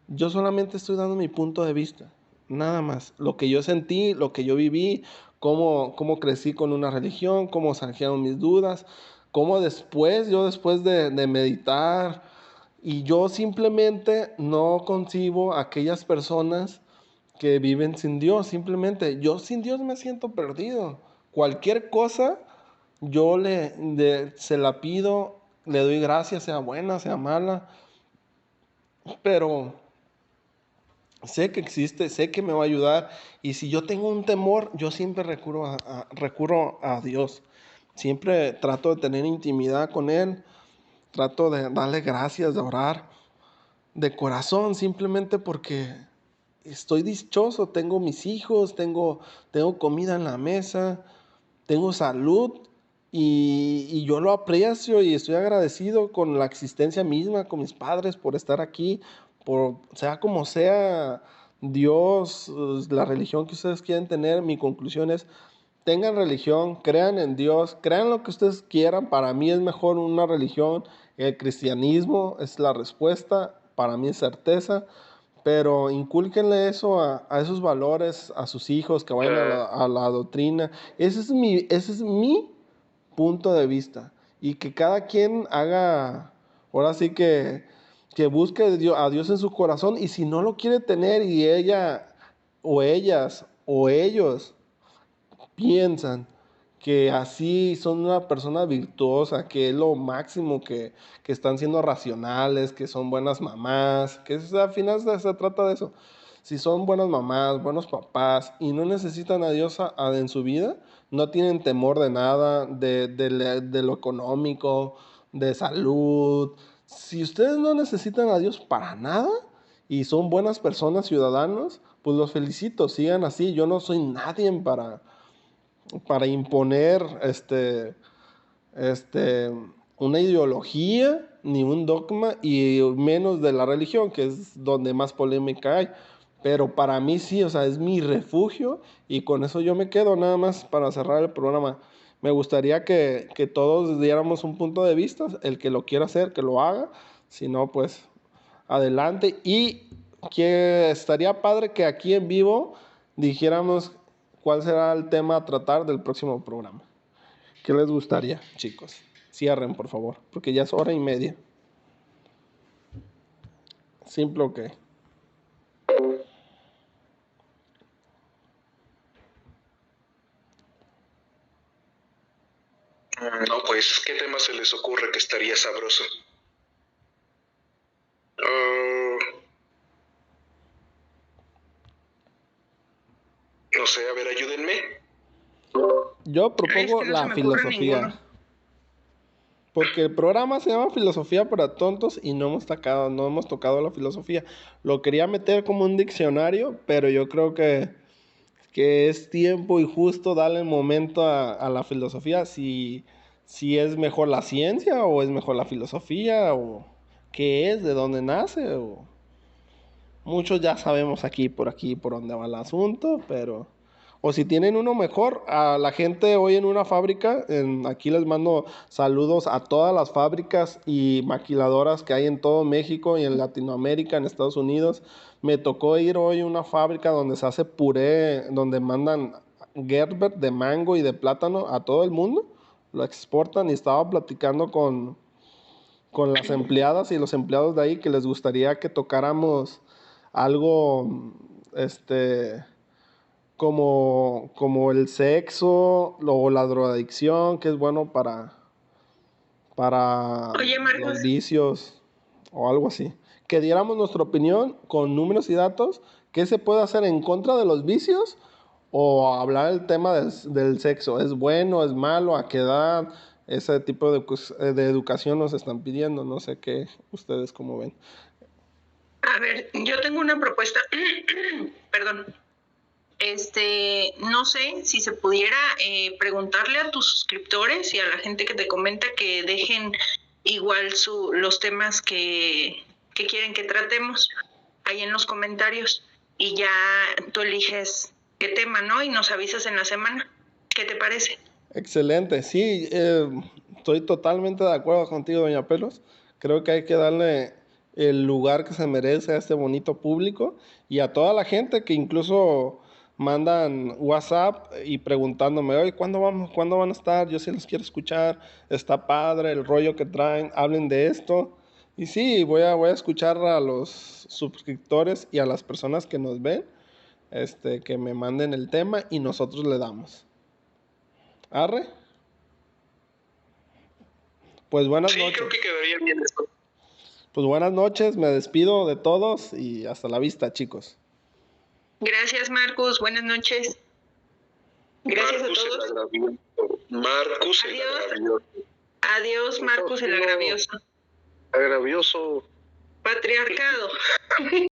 Yo solamente estoy dando mi punto de vista, nada más. Lo que yo sentí, lo que yo viví, cómo crecí con una religión, cómo surgieron mis dudas, cómo después de meditar, y yo simplemente no concibo a aquellas personas que viven sin Dios. Simplemente yo sin Dios me siento perdido. Cualquier cosa yo se la pido, le doy gracias, sea buena, sea mala, pero sé que existe, sé que me va a ayudar, y si yo tengo un temor, yo siempre recurro a Dios. Siempre trato de tener intimidad con Él, trato de darle gracias, de orar, de corazón, simplemente porque estoy dichoso, tengo mis hijos, tengo comida en la mesa, tengo salud y yo lo aprecio y estoy agradecido con la existencia misma, con mis padres por estar aquí, por sea como sea Dios, la religión que ustedes quieren tener. Mi conclusión es: tengan religión, crean en Dios, crean lo que ustedes quieran. Para mí es mejor una religión. El cristianismo es la respuesta, para mí es certeza. Pero incúlquenle eso a esos valores a sus hijos, que vayan a la doctrina. Ese es mi punto de vista. Y que cada quien haga, ahora sí que busque a Dios en su corazón. Y si no lo quiere tener y ella o ellas o ellos piensan que así son una persona virtuosa, que es lo máximo, que están siendo racionales, que son buenas mamás, que al final se trata de eso. Si son buenas mamás, buenos papás y no necesitan a Dios en su vida, no tienen temor de nada, de lo económico, de salud. Si ustedes no necesitan a Dios para nada y son buenas personas, ciudadanos, pues los felicito, sigan así. Yo no soy nadie para imponer una ideología ni un dogma, y menos de la religión, que es donde más polémica hay. Pero para mí sí, o sea, es mi refugio y con eso yo me quedo. Nada más para cerrar el programa. Me gustaría que todos diéramos un punto de vista. El que lo quiera hacer, que lo haga. Si no, pues adelante. Y que estaría padre que aquí en vivo dijéramos cuál será el tema a tratar del próximo programa. ¿Qué les gustaría, chicos? Cierren, por favor, porque ya es 1:30. Simple, ok. No, pues, ¿qué tema se les ocurre que estaría sabroso? No sé, a ver, ayúdenme. Yo propongo la filosofía. Porque el programa se llama Filosofía para Tontos y no hemos tocado la filosofía. Lo quería meter como un diccionario, pero yo creo que es tiempo y justo darle el momento a la filosofía. Si es mejor la ciencia o es mejor la filosofía, o qué es, de dónde nace. Muchos ya sabemos aquí por dónde va el asunto, pero... O si tienen uno mejor, a la gente hoy en una fábrica, aquí les mando saludos a todas las fábricas y maquiladoras que hay en todo México y en Latinoamérica, en Estados Unidos. Me tocó ir hoy a una fábrica donde se hace puré, donde mandan Gerber de mango y de plátano a todo el mundo. Lo exportan y estaba platicando con las empleadas y los empleados de ahí que les gustaría que tocáramos algo, como el sexo o la drogadicción, que es bueno para Oye, Marcos, los vicios o algo así. Que diéramos nuestra opinión con números y datos, qué se puede hacer en contra de los vicios, o hablar del tema del sexo. ¿Es bueno, es malo, a qué edad? Ese tipo de educación nos están pidiendo. No sé qué, ustedes cómo ven. a ver, yo tengo una propuesta. Perdón. No sé si se pudiera preguntarle a tus suscriptores y a la gente que te comenta que dejen igual los temas que quieren que tratemos ahí en los comentarios, y ya tú eliges qué tema, ¿no? Y nos avisas en la semana. ¿Qué te parece? Excelente, sí, estoy totalmente de acuerdo contigo, doña Pelos. Creo que hay que darle el lugar que se merece a este bonito público y a toda la gente que incluso mandan WhatsApp y preguntándome: oye, ¿cuándo van a estar? Yo sí los quiero escuchar, está padre el rollo que traen, hablen de esto. Y sí, voy a escuchar a los suscriptores y a las personas que nos ven, que me manden el tema y nosotros le damos. ¿Arre? Pues buenas noches. Sí, creo que quedaría bien esto. Pues buenas noches, me despido de todos y hasta la vista, chicos. Gracias, Marcus. Buenas noches. Gracias Marcus a todos. Marcus el agravioso. Adiós, Marcus el agravioso. Agravioso. Patriarcado.